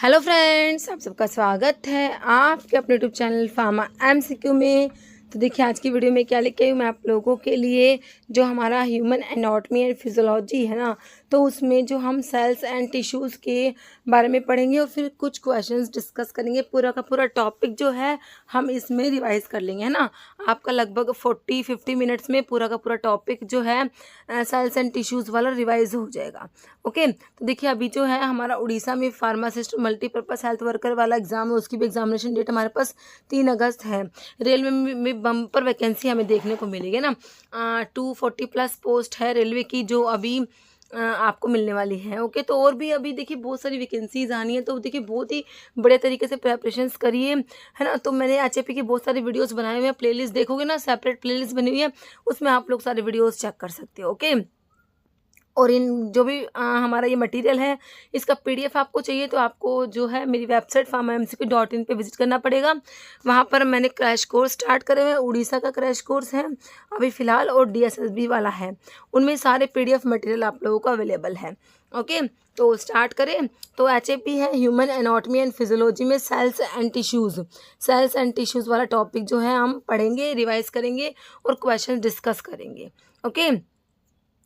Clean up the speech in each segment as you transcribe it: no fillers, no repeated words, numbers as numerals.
Hello friends, आप सबका स्वागत है आपके अपने यूट्यूब चैनल फार्मा एमसीक्यू में। तो देखिए, आज की वीडियो में क्या लेके आई हूँ मैं आप लोगों के लिए। जो हमारा ह्यूमन एनाटॉमी एंड फिजियोलॉजी है ना, तो उसमें जो हम सेल्स एंड टिश्यूज़ के बारे में पढ़ेंगे और फिर कुछ क्वेश्चंस डिस्कस करेंगे। पूरा का पूरा टॉपिक जो है हम इसमें रिवाइज कर लेंगे, है ना। आपका लगभग 40-50 मिनट्स में पूरा का पूरा टॉपिक जो है सेल्स एंड टिश्यूज़ वाला रिवाइज हो जाएगा। ओके, तो देखिए अभी जो है हमारा उड़ीसा में फार्मासिस्ट मल्टीपर्पज़ हेल्थ वर्कर वाला एग्ज़ाम है, उसकी भी एग्जामिनेशन डेट हमारे पास 3 अगस्त है। रेलवे में बम्पर वैकेंसी हमें देखने को मिलेगी ना। 240+ पोस्ट है रेलवे की जो अभी आपको मिलने वाली है। ओके, तो और भी अभी देखिए बहुत सारी वैकेंसीज आनी है, तो देखिए बहुत ही बड़े तरीके से प्रेपरेशंस करिए, है ना। तो मैंने एचएपी की बहुत सारी वीडियोस बनाए हुए हैं, प्लेलिस्ट देखोगे ना, सेपरेट प्लेलिस्ट बनी हुई है, उसमें आप लोग सारे वीडियोस चेक कर सकते हो। ओके, और इन जो भी हमारा ये मटेरियल है, इसका पीडीएफ आपको चाहिए तो आपको जो है मेरी वेबसाइट pharmamcq.in पे विजिट करना पड़ेगा। वहाँ पर मैंने क्रैश कोर्स स्टार्ट करे हुए हैं। उड़ीसा का क्रैश कोर्स है अभी फ़िलहाल, और डीएसएसबी वाला है, उनमें सारे पीडीएफ मटेरियल आप लोगों को अवेलेबल है। ओके, तो स्टार्ट करें। तो एचएपी है ह्यूमन एनाटॉमी एंड फिजियोलॉजी में सेल्स एंड टिश्यूज़ वाला टॉपिक जो है हम पढ़ेंगे, रिवाइज करेंगे और क्वेश्चन डिस्कस करेंगे। ओके,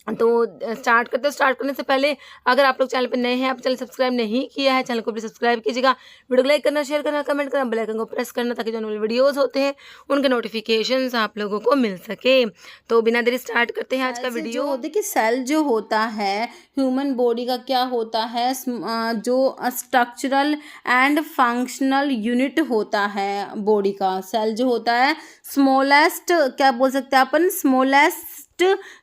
तो स्टार्ट करने से पहले अगर आप लोग चैनल पर नए हैं, आप चैनल सब्सक्राइब नहीं किया है, चैनल को प्लीज सब्सक्राइब कीजिएगा। वीडियो को लाइक करना, शेयर करना, कमेंट करना, बेल आइकन को प्रेस करना, ताकि जो नए वीडियोस होते हैं उनके नोटिफिकेशंस आप लोगों को मिल सके। तो बिना देरी स्टार्ट करते हैं आज का वीडियो। देखिए, सेल जो होता है ह्यूमन बॉडी का क्या होता है, जो स्ट्रक्चरल एंड फंक्शनल यूनिट होता है बॉडी का। सेल जो होता है स्मॉलेस्ट, क्या बोल सकते हैं अपन, smallest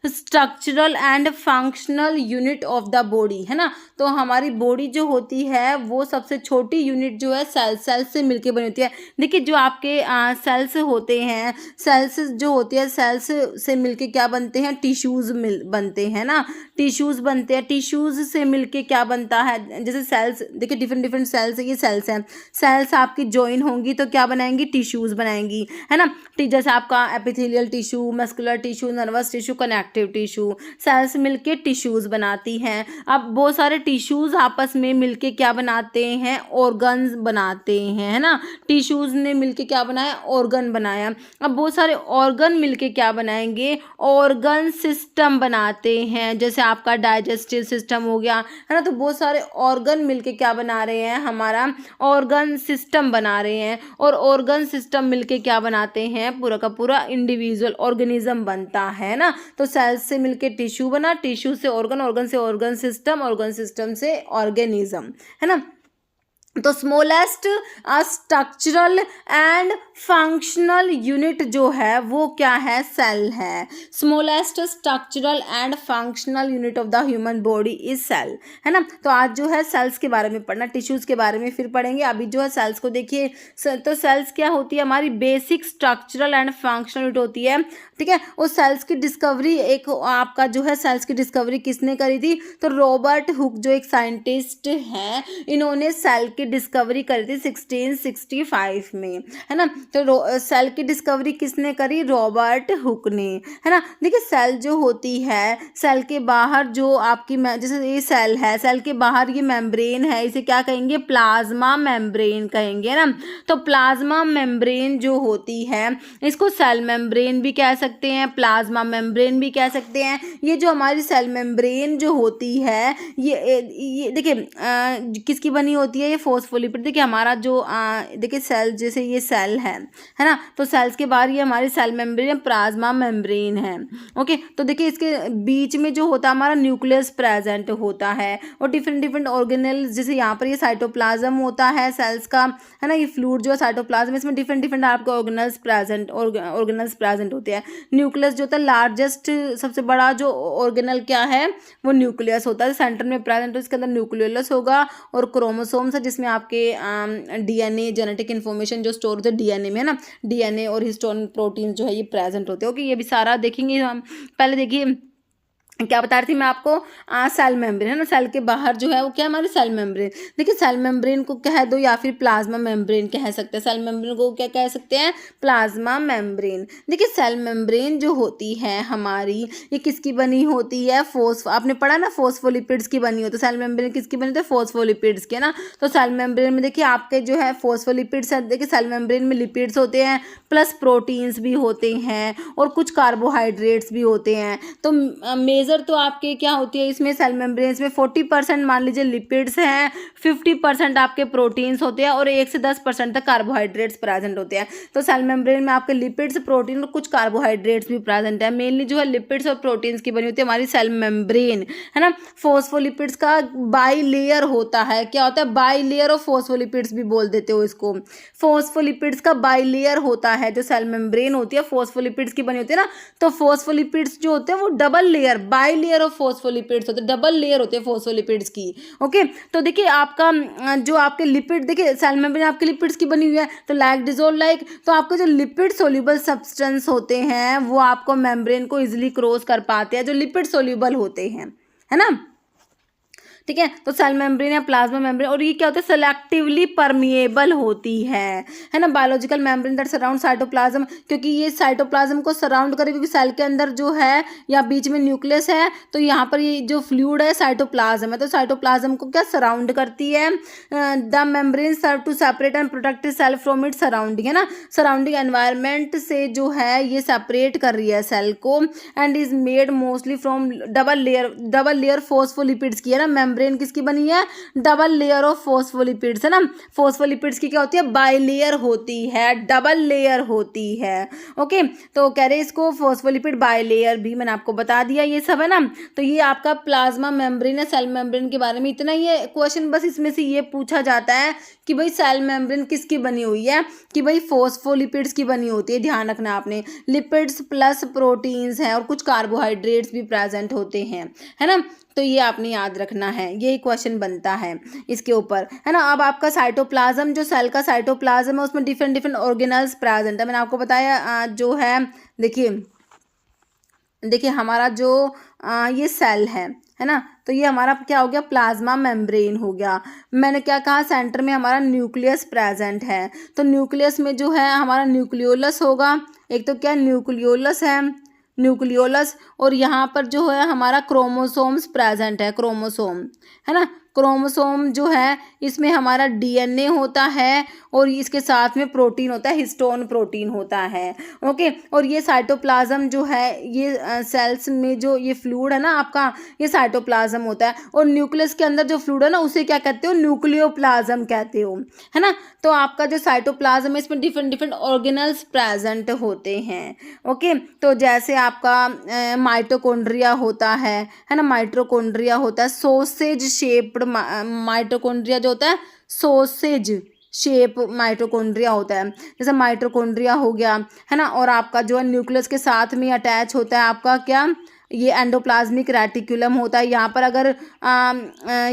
structural and functional unit of the body, है ना। तो हमारी बॉडी जो होती है वो सबसे छोटी यूनिट जो है सेल से मिलके बनी होती है। देखिए, जो आपके सेल्स होते हैं, सेल्स जो होती है, सेल्स से मिलके क्या बनते हैं, टिश्यूज बनते हैं ना, टिश्यूज बनते हैं। टिश्यूज से मिलके क्या बनता है, जैसे सेल्स, देखिए डिफरेंट सेल्स, ये सेल्स हैं। सेल्स आपकी ज्वाइन होंगी तो क्या बनाएंगी, टिश्यूज बनाएंगी, है ना। जैसे आपका epithelial tissue, muscular tissue, nervous tissue, connective tissue, cells मिलके टिश्यूज बनाती हैं। अब बहुत सारे टिश्यूज आपस में मिलके क्या बनाते हैं, ऑर्गन्स बनाते हैं, है ना। टिश्यूज ने मिलके क्या बनाया, ऑर्गन बनाया। अब बहुत सारे ऑर्गन मिलके क्या बनाएंगे, ऑर्गन सिस्टम बनाते हैं। जैसे आपका डाइजेस्टिव सिस्टम हो गया, है ना। तो बहुत सारे ऑर्गन मिलके क्या बना रहे हैं, हमारा ऑर्गन सिस्टम बना रहे हैं। और ऑर्गन सिस्टम मिलके क्या बनाते हैं, पूरा का पूरा इंडिविजुअल ऑर्गेनिज्म बनता है ना। तो सेल्स से मिलके टिश्यू बना, टिश्यू से ऑर्गन, ऑर्गन से ऑर्गन सिस्टम, ऑर्गन सिस्टम से ऑर्गेनिज्म, है ना। तो smallest structural and functional unit जो है वो क्या है, सेल है। Smallest structural and functional unit of the human body is cell, है ना। तो आज जो है सेल्स के बारे में पढ़ना, टिश्यूज के बारे में फिर पढ़ेंगे। अभी जो है सेल्स को देखिए, तो सेल्स क्या होती है, हमारी basic structural and functional unit होती है, ठीक है। उस सेल्स की डिस्कवरी, एक आपका जो है सेल्स की डिस्कवरी किसने करी थी, तो रॉबर्ट हुक जो एक साइंटिस्ट हैं, इन्होंने सेल की डिस्कवरी करी थी 1665 में, है ना। तो सेल की डिस्कवरी किसने करी, रॉबर्ट हुक ने, है ना। देखिए, सेल जो होती है, सेल के बाहर जो आपकी, जैसे ये सेल है, सेल के बाहर ये मेम्ब्रेन है, इसे क्या कहेंगे, प्लाज्मा मेम्ब्रेन कहेंगे ना। तो प्लाज्मा मेम्ब्रेन जो होती है, इसको सेल मेम्ब्रेन भी कह सकते हैं, प्लाज्मा मेम्ब्रेन भी कह सकते हैं। ये जो हमारी सेल मेम्ब्रेन जो होती है, ये देखिए किसकी बनी होती है, ये फॉस्फोलिपिड। देखिए हमारा जो देखिए सेल, जैसे ये सेल है ना। तो सेल्स के बाहर ये हमारी सेल मेम्ब्रेन, प्लाज्मा मेम्ब्रेन है। ओके, तो देखिए इसके बीच में जो होता है हमारा न्यूक्लियस प्रेजेंट होता है, और डिफरेंट ऑर्गेनल, जैसे यहाँ पर ये साइटोप्लाज्म होता है सेल्स का, है ना। ये फ्लूइड जो है साइटोप्लाज्म, इसमें डिफरेंट आपके ऑर्गेनल्स प्रेजेंट होते हैं। न्यूक्लियस जो होता है, लार्जेस्ट सबसे बड़ा जो ऑर्गेनल क्या है, वो न्यूक्लियस होता है, सेंटर में प्रेजेंट हो, इसके अंदर न्यूक्लियस होगा, और क्रोमोसोम्स है जिसमें आपके डीएनए, जेनेटिक इन्फॉर्मेशन जो स्टोर होता है डीएनए में, है ना। डीएनए और हिस्टोन प्रोटीन जो है ये प्रेजेंट होते हैं। ओके, ये भी सारा देखेंगे हम। पहले देखिए क्या बता रही थी मैं आपको, सेल मेम्ब्रेन है ना, सेल के बाहर जो है वो क्या है हमारे सेल मेम्ब्रेन। देखिए सेल मेम्ब्रेन को कह दो या फिर प्लाज्मा मेम्ब्रेन कह सकते हैं, सेल मेम्ब्रेन को क्या कह सकते हैं, प्लाज्मा मेम्ब्रेन। देखिए सेल मेम्ब्रेन जो होती है हमारी, ये किसकी बनी होती है, आपने पढ़ा ना फोस्फोलिपिड्स की बनी होती है। सेल मेम्ब्रेन किसकी बनी होती है, फोस्फोलिपिड्स की, है ना। तो सेल मेम्ब्रेन में देखिए आपके जो है फोस्फोलिपिड्स है, देखिए सेल मेम्ब्रेन में लिपिड्स होते हैं प्लस प्रोटीन्स भी होते हैं और कुछ कार्बोहाइड्रेट्स भी होते हैं। तो मेजर तो आपके क्या होती है इसमें, सेल मेम्ब्रेन्स में 40% मान लीजिए लिपिड्स हैं, 50% आपके प्रोटीन्स होते हैं और 1 से 10% तक कार्बोहाइड्रेट्स प्रेजेंट होते हैं। तो सेल मेम्ब्रेन में आपके लिपिड्स, प्रोटीन और कुछ कार्बोहाइड्रेट्स भी प्रेजेंट है। मेनली जो है लिपिड्स और प्रोटीन्स की बनी होती है हमारी सेल मेम्ब्रेन, है ना। फोस्फोलिपिड्स का बाई लेयर होता है, क्या होता है, बाई लेयर ऑफ फोस्फोलिपिड्स भी बोल देते हो इसको। फोस्फोलिपिड्स का बाई लेयर होता है, जो सेल मेम्ब्रेन होती है फोस्फोलिपिड्स की बनी होती है ना। तो फोस्फोलिपिड्स जो होते हैं वो double layer, by layer of phospholipids होते हैं, डबल लेयर होते हैं फोस्फोलिपिड्स की। ओके, तो देखिए आपका जो आपके लिपिड, देखिए सेल मेम्ब्रेन आपके लिपिड्स की बनी हुई है, तो लैक्टोजोल लाइक, तो आपके जो लिपिड सोल्यूबल सब्सटेंस होते हैं वो आपको मेम्ब्रेन को इजीली क्रॉस कर पाते हैं, जो लिपिड सोल्यूबल होते हैं, है ना। ठीक है, तो सेल मेम्ब्रेन या प्लाज्मा मेम्ब्रेन, और ये क्या होता है, सेलेक्टिवली परमिएबल होती है ना। Biological membrane that surround cytoplasm, क्योंकि ये साइटोप्लाज्म को सराउंड करे, क्योंकि सेल के अंदर जो है या बीच में न्यूक्लियस है, तो यहाँ पर ये जो फ्लूइड है साइटोप्लाज्म है, तो साइटोप्लाज्म को क्या सराउंड करती है। The membrane serve to separate and protect cell from it surrounding, है ना। सराउंडिंग एनवायरनमेंट से जो है ये सेपरेट कर रही है सेल को, and is made mostly from double layer phospholipids की, है ना। मेम्ब्रेन किसकी बनी है, डबल लेयर ऑफ फोस्फोलिपिड्स, है ना। फोस्फोलिपिड्स की क्या होती है, बाई लेयर होती है, डबल लेयर होती है। ओके, तो कह रहे इसको फोस्फोलिपिड बाई लेयर भी मैंने आपको बता दिया, ये सब है ना। तो ये आपका प्लाज्मा मेम्ब्रेन है, सेल मेम्ब्रेन के बारे में इतना ही है। क्वेश्चन बस इसमें से ये पूछा जाता है कि भाई सेल मेम्ब्रेन किसकी बनी हुई है, कि भाई फोस्फोलिपिड्स की बनी होती है, ध्यान रखना आपने। लिपिड्स प्लस प्रोटीन्स हैं और कुछ कार्बोहाइड्रेट्स भी प्रेजेंट होते हैं, है ना। तो ये आपने याद रखना है, यही क्वेश्चन बनता है इसके ऊपर, है ना। अब आपका साइटोप्लाज्म, जो सेल का साइटोप्लाज्म है उसमें डिफरेंट डिफरेंट ऑर्गेनल्स प्रेजेंट है। मैंने आपको बताया जो है, देखिए हमारा जो ये सेल है ना, तो ये हमारा क्या हो गया, प्लाज्मा मेम्ब्रेन हो गया। मैंने क्या कहा, सेंटर में हमारा न्यूक्लियस प्रेजेंट है, तो न्यूक्लियस में जो है हमारा न्यूक्लियोलस होगा, एक तो क्या न्यूक्लियोलस है, न्यूक्लियोलस, और यहाँ पर जो है हमारा क्रोमोसोम्स प्रेजेंट है, क्रोमोसोम, है ना। क्रोमोसोम जो है इसमें हमारा डीएनए होता है और इसके साथ में प्रोटीन होता है, हिस्टोन प्रोटीन होता है। ओके, और ये साइटोप्लाज्म जो है, ये सेल्स में जो ये फ्लूइड है ना आपका, ये साइटोप्लाज्म होता है, और न्यूक्लियस के अंदर जो फ्लूइड है ना उसे क्या कहते हो, न्यूक्लियोप्लाज्म कहते हो, है ना। तो आपका जो साइटोप्लाज्म है इसमें डिफरेंट डिफरेंट ऑर्गेनल्स प्रेजेंट होते हैं। ओके, तो जैसे आपका माइटोकॉन्ड्रिया होता है ना, माइटोकॉन्ड्रिया होता है सॉसेज शेप्ड, माइटोकॉन्ड्रिया जो होता है सॉसेज शेप माइटोकॉन्ड्रिया होता है, जैसे माइटोकॉन्ड्रिया हो गया, है ना। और आपका जो है न्यूक्लियस के साथ में अटैच होता है आपका क्या, ये एंडोप्लाज्मिक रेटिकुलम होता है। यहाँ पर अगर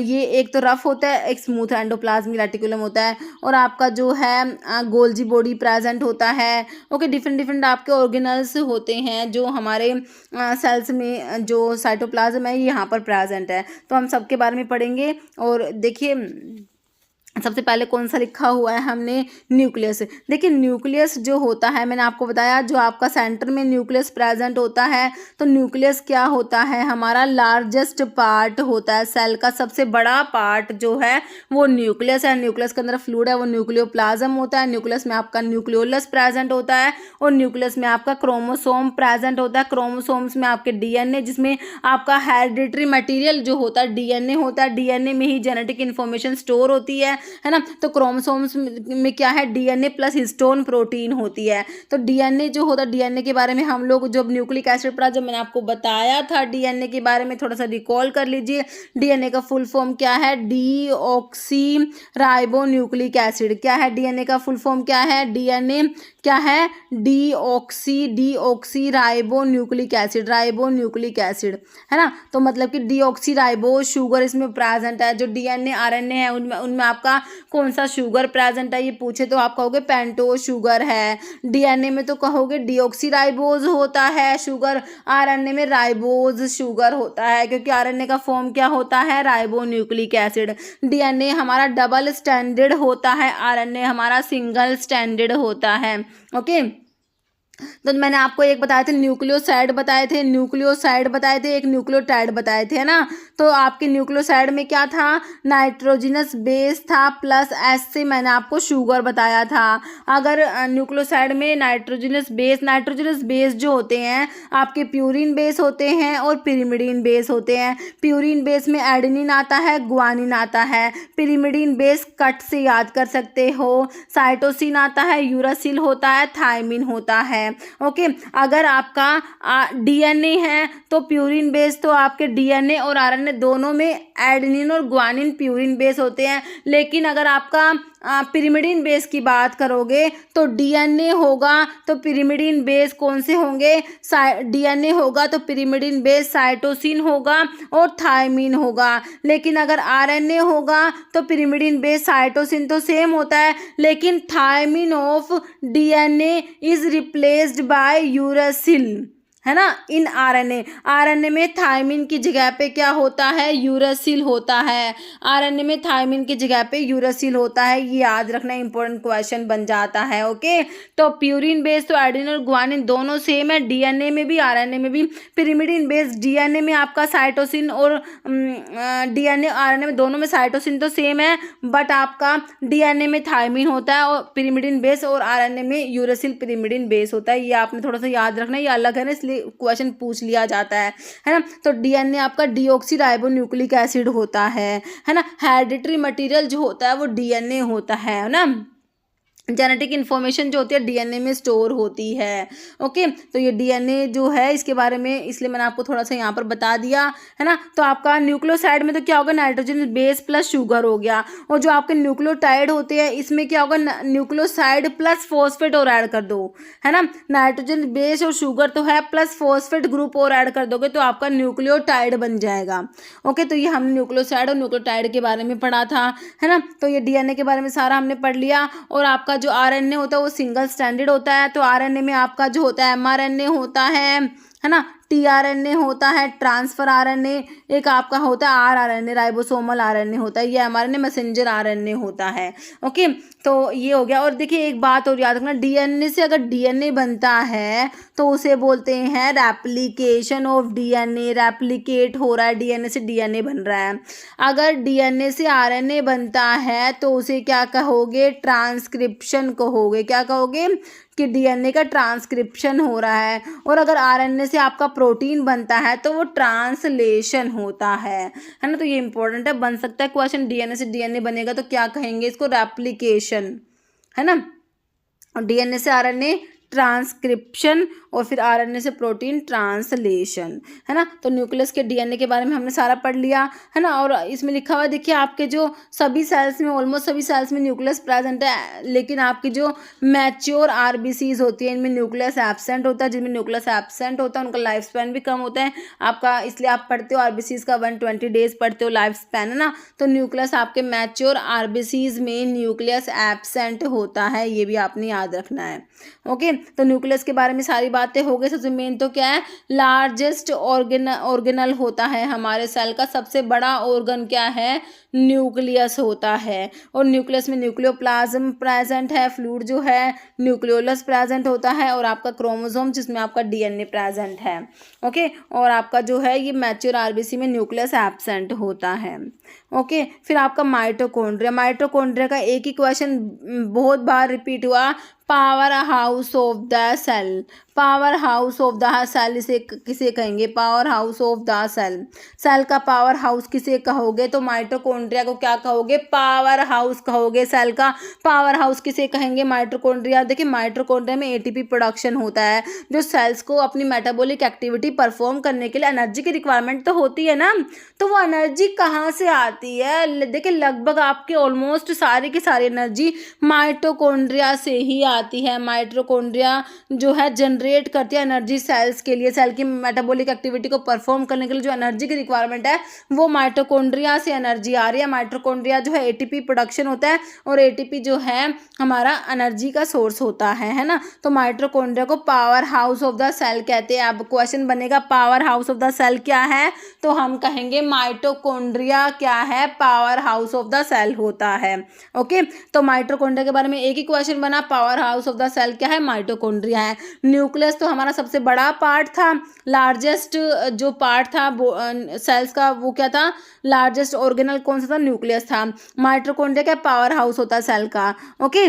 ये एक तो रफ होता है, एक स्मूथ एंडोप्लाज्मिक रेटिकुलम होता है, और आपका जो है गोल्जी बॉडी प्रेजेंट होता है। ओके, डिफरेंट डिफरेंट आपके ऑर्गेनल्स होते हैं जो हमारे सेल्स में, जो साइटोप्लाज्म है यहाँ पर प्रेजेंट है। तो हम सबके बारे में पढ़ेंगे। और देखिए सबसे पहले कौन सा लिखा हुआ है हमने, न्यूक्लियस। देखिए न्यूक्लियस जो होता है, मैंने आपको बताया जो आपका सेंटर में न्यूक्लियस प्रेजेंट होता है, तो न्यूक्लियस क्या होता है, हमारा लार्जेस्ट पार्ट होता है, सेल का सबसे बड़ा पार्ट जो है वो न्यूक्लियस है। न्यूक्लियस के अंदर फ्लूइड है वो न्यूक्लियोप्लाज्म होता है। न्यूक्लियस में आपका न्यूक्लियोलस प्रेजेंट होता है, और न्यूक्लियस में आपका क्रोमोसोम प्रेजेंट होता है। क्रोमोसोम्स में आपके डीएनए, जिसमें आपका हेरिडिटरी मटेरियल जो होता है डीएनए होता है, डीएनए में ही जेनेटिक इन्फॉर्मेशन स्टोर होती है ना। तो क्रोमोसोम्स में क्या है, डीएनए प्लस हिस्टोन प्रोटीन होती है। तो डीएनए जो होता है, डीएनए के बारे में हम लोग जब न्यूक्लिक एसिड पढ़ा, जब मैंने आपको बताया था डीएनए के बारे में, थोड़ा सा रिकॉल कर लीजिए। डीएनए का फुल फॉर्म क्या है, डीऑक्सी राइबो न्यूक्लिक एसिड। क्या है डीएनए का फुल फॉर्म, क्या है डीएनए, क्या है, डीऑक्सी राइबो न्यूक्लिक एसिड, है ना। तो मतलब कि डीऑक्सी राइबो शुगर इसमें प्रेजेंट है। जो डीएनए आरएनए है उनमें आपका कौन सा शुगर प्रेजेंट है, ये पूछे तो आप कहोगे पेंटोज शुगर है। डीएनए में तो कहोगे डीऑक्सी राइबोज होता है शुगर, आरएनए में राइबोज शुगर होता है, क्योंकि आरएनए का फॉर्म क्या होता है, राइबो न्यूक्लिक एसिड। डीएनए हमारा डबल स्टैंडर्ड होता है, आरएनए हमारा सिंगल स्टैंडर्ड होता है। ओके, तो मैंने आपको एक बताए थे न्यूक्लियोसाइड बताए थे, एक न्यूक्लियोटाइड बताए थे, है ना। तो आपके न्यूक्लियोसाइड में क्या था, नाइट्रोजनस बेस था प्लस एस से मैंने आपको शुगर बताया था। अगर न्यूक्लियोसाइड में नाइट्रोजनस बेस जो होते हैं आपके प्यूरिन बेस होते हैं और पिरिमिडीन बेस होते हैं। प्यूरिन बेस में एडेनिन आता है, गुआनिन आता है। पिरिमिडीन बेस कट से याद कर सकते हो। साइटोसिन आता है, यूरासिल होता है, थायमिन होता है। ओके, अगर आपका डीएनए है तो प्यूरिन बेस तो आपके डीएनए और आरएनए दोनों में एडेनिन और गुआनिन प्यूरिन बेस होते हैं। लेकिन अगर आपका पिरिमिडीन बेस की बात करोगे तो डीएनए होगा तो पिरिमिडीन बेस कौन से होंगे, डीएनए होगा तो पिरिमिडीन बेस साइटोसिन होगा और थायमिन होगा। लेकिन अगर आरएनए होगा तो पिरिमिडीन बेस साइटोसिन तो सेम होता है, लेकिन thymine of DNA is replaced by uracil, है ना। इन आरएनए में थायमिन की जगह पे क्या होता है, यूरासिल होता है। आरएनए में थायमिन की जगह पे यूरासिल होता है, ये याद रखना, इंपॉर्टेंट क्वेश्चन बन जाता है। ओके, तो प्यूरिन बेस तो एडेनिन और गुआनिन दोनों सेम है, डीएनए में भी आरएनए में भी। पिरिमिडीन बेस डीएनए में आपका साइटोसिन और डीएनए आरएनए में दोनों में साइटोसिन तो सेम है, बट आपका डीएनए में थायमिन होता है और पिरिमिडीन बेस, और आरएनए में यूरासिल पिरिमिडीन बेस होता है। ये आपने थोड़ा सा याद रखना, ये अलग है ना, इसलिए क्वेश्चन पूछ लिया जाता है ना। तो डीएनए आपका डीऑक्सी राइबो न्यूक्लिक एसिड होता है ना। हेरिडिटरी मटेरियल जो होता है वो डीएनए होता है ना। जेनेटिक इन्फॉर्मेशन जो होती है डीएनए में स्टोर होती है। ओके, तो ये डीएनए जो है इसके बारे में इसलिए मैंने आपको थोड़ा सा यहाँ पर बता दिया, है ना। तो आपका न्यूक्लियोसाइड में तो क्या होगा, नाइट्रोजन बेस प्लस शुगर हो गया। और जो आपके न्यूक्लियोटाइड होते हैं इसमें क्या होगा, न्यूक्लियोसाइड प्लस फॉस्फेट और ऐड कर दो, है ना। नाइट्रोजन बेस और शुगर तो है, प्लस फॉस्फेट ग्रुप और ऐड कर दोगे तो आपका न्यूक्लियोटाइड बन जाएगा। ओके, तो ये हमने न्यूक्लियोसाइड और न्यूक्लियोटाइड के बारे में पढ़ा था, है ना। तो ये डीएनए के बारे में सारा हमने पढ़ लिया। और आपका जो आरएनए होता है वो सिंगल स्टैंडर्ड होता है। तो आरएनए में आपका जो होता है एमआरएनए होता है ना, टीआरएनए होता है, ट्रांसफर आरएनए, एक आपका होता है आरआरएनए, राइबोसोमल आरएनए होता है, ये एमआरएनए मैसेंजर आरएनए होता है। ओके, तो ये हो गया। और देखिए एक बात और याद रखना, डीएनए से अगर डीएनए बनता है तो उसे बोलते हैं रेप्लिकेशन ऑफ डीएनए, रेप्लिकेट हो रहा है, डीएनए से डीएनए बन रहा है। अगर डीएनए से आरएनए बनता है तो उसे क्या कहोगे, ट्रांसक्रिप्शन कहोगे। क्या कहोगे, कि डीएनए का ट्रांसक्रिप्शन हो रहा है। और अगर आरएनए से आपका प्रोटीन बनता है तो वो ट्रांसलेशन होता है ना। तो ये इंपॉर्टेंट है, बन सकता है क्वेश्चन, डीएनए से डीएनए बनेगा तो क्या कहेंगे इसको, रेप्लिकेशन, है ना। और डीएनए से आरएनए ट्रांसक्रिप्शन और फिर आरएनए से प्रोटीन ट्रांसलेशन, है ना। तो न्यूक्लियस के डीएनए के बारे में हमने सारा पढ़ लिया, है ना। और इसमें लिखा हुआ देखिए आपके जो सभी सेल्स में, ऑलमोस्ट सभी सेल्स में न्यूक्लियस प्रेजेंट है, लेकिन आपकी जो मैच्योर आरबीसीज होती है इनमें न्यूक्लियस एब्सेंट होता है। जिनमें न्यूक्लियस एब्सेंट होता है उनका लाइफ स्पैन भी कम होता है आपका, इसलिए आप पढ़ते हो आरबीसीज का 120 डेज पढ़ते हो लाइफ स्पैन, है ना। तो न्यूक्लियस आपके मैच्योर आरबीसीज में न्यूक्लियस एब्सेंट होता है, ये भी आपने याद रखना है। ओके, तो न्यूक्लियस के बारे में सारी बातें हो गई। सबसे मेन तो क्या है, लार्जेस्ट ऑर्गेनल होता है हमारे सेल का, सबसे बड़ा ऑर्गन क्या है, न्यूक्लियस होता है। और न्यूक्लियस में न्यूक्लियोप्लाज्म प्रेजेंट है, फ्लूइड जो है न्यूक्लियोलस प्रेजेंट होता है, और आपका क्रोमोसोम जिसमें आपका डीएनए प्रेजेंट है। ओके, और आपका जो है ये मैच्योर आरबीसी में न्यूक्लियस एब्सेंट होता है। ओके, फिर आपका माइटोकॉन्ड्रिया का एक ही क्वेश्चन बहुत बार रिपीट हुआ, power house of the cell, power house of the cell इसे किसे कहेंगे? Power house of the cell. Cell का पावर हाउस किसे कहोगे? तो माइटोकॉन्ड्रिया को क्या कहोगे? पावर हाउस कहोगे। सेल का पावर हाउस किसे कहेंगे? माइटोकॉन्ड्रिया। देखिए माइटोकॉन्ड्रिया में एटीपी प्रोडक्शन होता है, जो सेल्स को अपनी मेटाबॉलिक एक्टिविटी परफॉर्म करने के लिए एनर्जी की रिक्वायरमेंट तो होती है ना, तो वो एनर्जी कहाँ से आती है? देखिए लगभग आपके ऑलमोस्ट सारी की सारी एनर्जी माइटोकॉन्ड्रिया से ही आती है। माइटोकॉन्ड्रिया जो है जनरेट करती है एनर्जी सेल्स के लिए। सेल की मेटाबॉलिक एक्टिविटी को परफॉर्म करने के लिए जो एनर्जी की रिक्वायरमेंट है वो माइटोकॉन्ड्रिया से एनर्जी आ रही है। माइटोकॉन्ड्रिया जो है एटीपी प्रोडक्शन होता है, और एटीपी जो है हमारा एनर्जी का सोर्स होता है ना। तो माइटोकॉन्ड्रिया को power house of the cell कहते हैं। अब क्वेश्चन बनेगा power house of the cell क्या है? तो हम कहेंगे माइटोकॉन्ड्रिया क्या है? Power house of the cell होता है। ओके, तो माइटोकॉन्ड्रिया के बारे में एक ही क्वेश्चन बना, power house of the cell क्या है? माइटोकॉन्ड्रिया है। न्यूक्लियस तो हमारा सबसे बड़ा पार्ट था, लार्जेस्ट जो पार्ट था सेल्स का वो क्या था? लार्जेस्ट ऑर्गेनल कौन सा था? न्यूक्लियस था। माइटोकॉन्ड्रिया क्या? पावर हाउस होता है सेल का। ओके,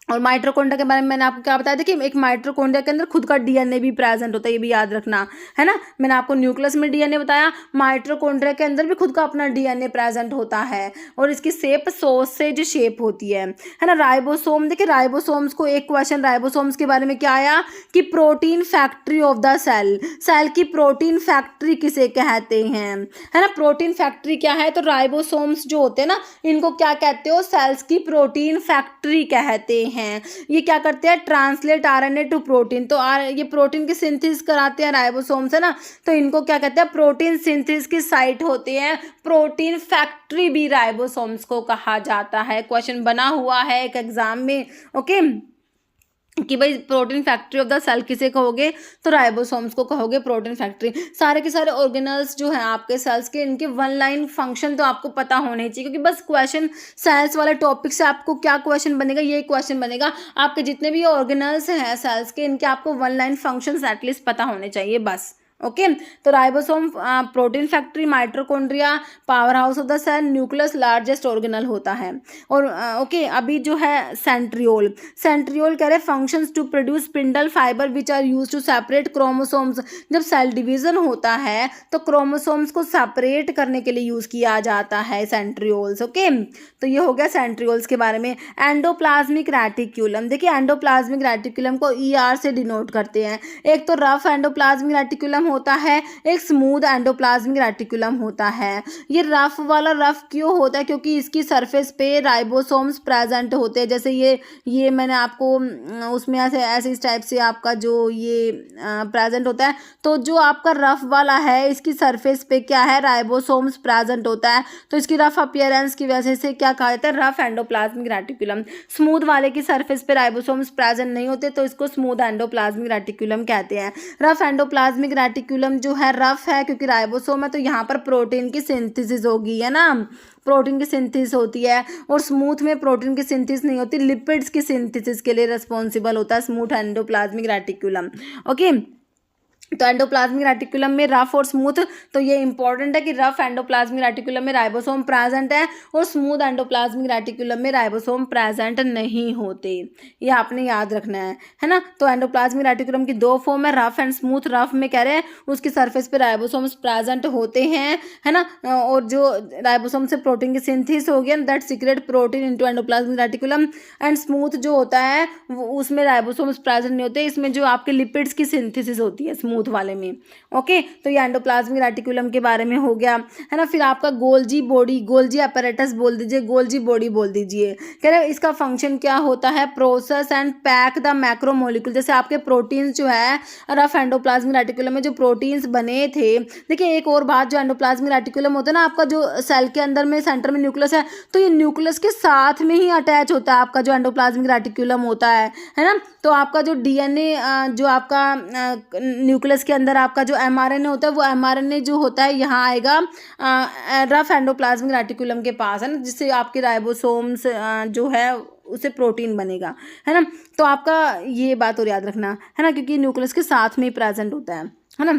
और माइटोकॉन्ड्रिया के बारे में मैंने आपको क्या बताया? देखिए एक माइटोकॉन्ड्रिया के अंदर खुद का डीएनए भी प्रेजेंट होता है, ये भी याद रखना है ना। मैंने आपको न्यूक्लियस में डीएनए बताया, माइटोकॉन्ड्रिया के अंदर भी खुद का अपना डीएनए प्रेजेंट होता है, और इसकी शेप सॉसेज शेप होती है ना। राइबोसोम, देखिए राइबोसोम्स को एक क्वेश्चन राइबोसोम्स के बारे में क्या आया कि protein factory of the cell. Cell की प्रोटीन फैक्ट्री किसे कहते हैं, है ना? प्रोटीन फैक्ट्री क्या है? तो राइबोसोम्स जो होते हैं ना, इनको क्या कहते हो? सेल्स की प्रोटीन फैक्ट्री कहते हैं। ये क्या करते हैं? Translate RNA to protein. तो ये प्रोटीन की सिंथेसिस कराते हैं राइबोसोम्स, है ना। तो इनको क्या कहते हैं? प्रोटीन सिंथेसिस की साइट होती है। प्रोटीन फैक्ट्री भी राइबोसोम्स को कहा जाता है। क्वेश्चन बना हुआ है एक एग्जाम में, ओके, कि भाई protein factory of the cell किसे कहोगे? तो राइबोसोम्स को कहोगे प्रोटीन फैक्ट्री। सारे के सारे ऑर्गेनल्स जो है आपके सेल्स के, इनके वन लाइन फंक्शन तो आपको पता होने चाहिए, क्योंकि बस क्वेश्चन सेल्स वाले टॉपिक से आपको क्या क्वेश्चन बनेगा? ये क्वेश्चन बनेगा आपके जितने भी ऑर्गेनल्स हैं सेल्स के, इनके आपको वन लाइन फंक्शन एटलीस्ट पता होने चाहिए बस। ओके, तो ribosome protein factory, mitochondria power house of the cell, nucleus largest organelle होता है। और ओके, अभी जो है सेंट्रियोल, सेंट्रियोल कह रहे functions to produce spindle fibre which are used to separate chromosomes. जब सेल डिवीजन होता है तो क्रोमोसोम्स को सेपरेट करने के लिए यूज किया जाता है सेंट्रियोल्स। ओके, तो ये हो गया सेंट्रियोल्स के बारे में। एंडोप्लाज्मिक रेटिक्यूलम, देखिए एंडोप्लाज्मिक रेटिक्यूलम को ER से डिनोट करते हैं। एक तो रफ एंडोप्लाज्मिक रेटिक्यूलम होता है, एक स्मूथ एंडोप्लाज्मिक रेटिकुलम होता है। ये रफ वाला रफ क्यों होता है? क्योंकि इसकी सरफेस पे राइबोसोम्स प्रेजेंट होते हैं। जैसे ये मैंने आपको उसमें ऐसे इस टाइप से आपका जो ये प्रेजेंट होता है, तो जो आपका रफ वाला है इसकी सरफेस पे क्या है? राइबोसोम्स प्रेजेंट होता है। तो इसकी रफ अपीयरेंस की वजह से क्या कहा जाता है? Rough endoplasmic reticulum. स्मूथ वाले की सरफेस पे राइबोसोम्स प्रेजेंट नहीं होते, तो इसको स्मूथ एंडोप्लाज्मिक रेटिकुलम कहते हैं। रफ एंडोप्लाज्मिक रेटिकुलम जो है रफ है क्योंकि राइबोसोम है, तो यहाँ पर प्रोटीन की सिंथेसिस होगी, है ना, प्रोटीन की सिंथेसिस होती है। और स्मूथ में प्रोटीन की सिंथेसिस नहीं होती, लिपिड्स की सिंथेसिस के लिए रिस्पॉन्सिबल होता है स्मूथ एंडोप्लाज्मिक रेटिकुलम। ओके, तो एंडोप्लाज्मिक रेटिकुलम में रफ और स्मूथ, तो ये इंपॉर्टेंट है कि रफ एंडोप्लाज्मिक रेटिकुलम में राइबोसोम प्रेजेंट है और स्मूथ एंडोप्लाज्मिक रेटिकुलम में राइबोसोम प्रेजेंट नहीं होते। ये आपने याद रखना है ना। तो एंडोप्लाज्मिक रेटिकुलम की दो फॉर्म है, रफ एंड स्मूथ। रफ में कह रहे हैं उसकी सरफेस पे राइबोसोम्स प्रेजेंट होते हैं, है ना, और जो राइबोसोम से प्रोटीन की सिंथेसिस हो गया that secret protein into endoplasmic reticulum. And smooth जो होता है उसमें राइबोसोम्स प्रेजेंट नहीं होते, इसमें जो आपके लिपिड्स की सिंथेसिस होती है स्मूथ वाले में। ओके, तो ये एंडोप्लाज्मिक रेटिकुलम के बारे में हो गया, है ना। फिर आपका गोल्जी बॉडी, गोल्जी अपैरेटस बोल दीजिए, गोल्जी बॉडी बोल दीजिए। कह रहे इसका फंक्शन क्या होता है? Process and pack the macromolecule. जैसे आपके प्रोटीन्स जो है रफ एंडोप्लाज्मिक रेटिकुलम में जो प्रोटीन्स बने थे, देखिए एक और बात, जो एंडोप्लाज्मिक रेटिकुलम होता है ना आपका, जो सेल के अंदर में सेंटर में न्यूक्लियस है, तो ये न्यूक्लियस के साथ में ही अटैच होता है आपका जो एंडोप्लाज्मिक रेटिकुलम होता है ना। तो आपका जो डीएनए जो आपका न्यूक्लियस के अंदर आपका जो एमआरएनए होता है, वो एमआरएनए जो होता है यहाँ आएगा रफ एंडोप्लाज्मिक रेटिकुलम के पास, है ना, जिससे आपके राइबोसोम्स जो है उसे प्रोटीन बनेगा, है ना। तो आपका ये बात और याद रखना, है ना, क्योंकि न्यूक्लियस के साथ में ही प्रेजेंट होता है ना।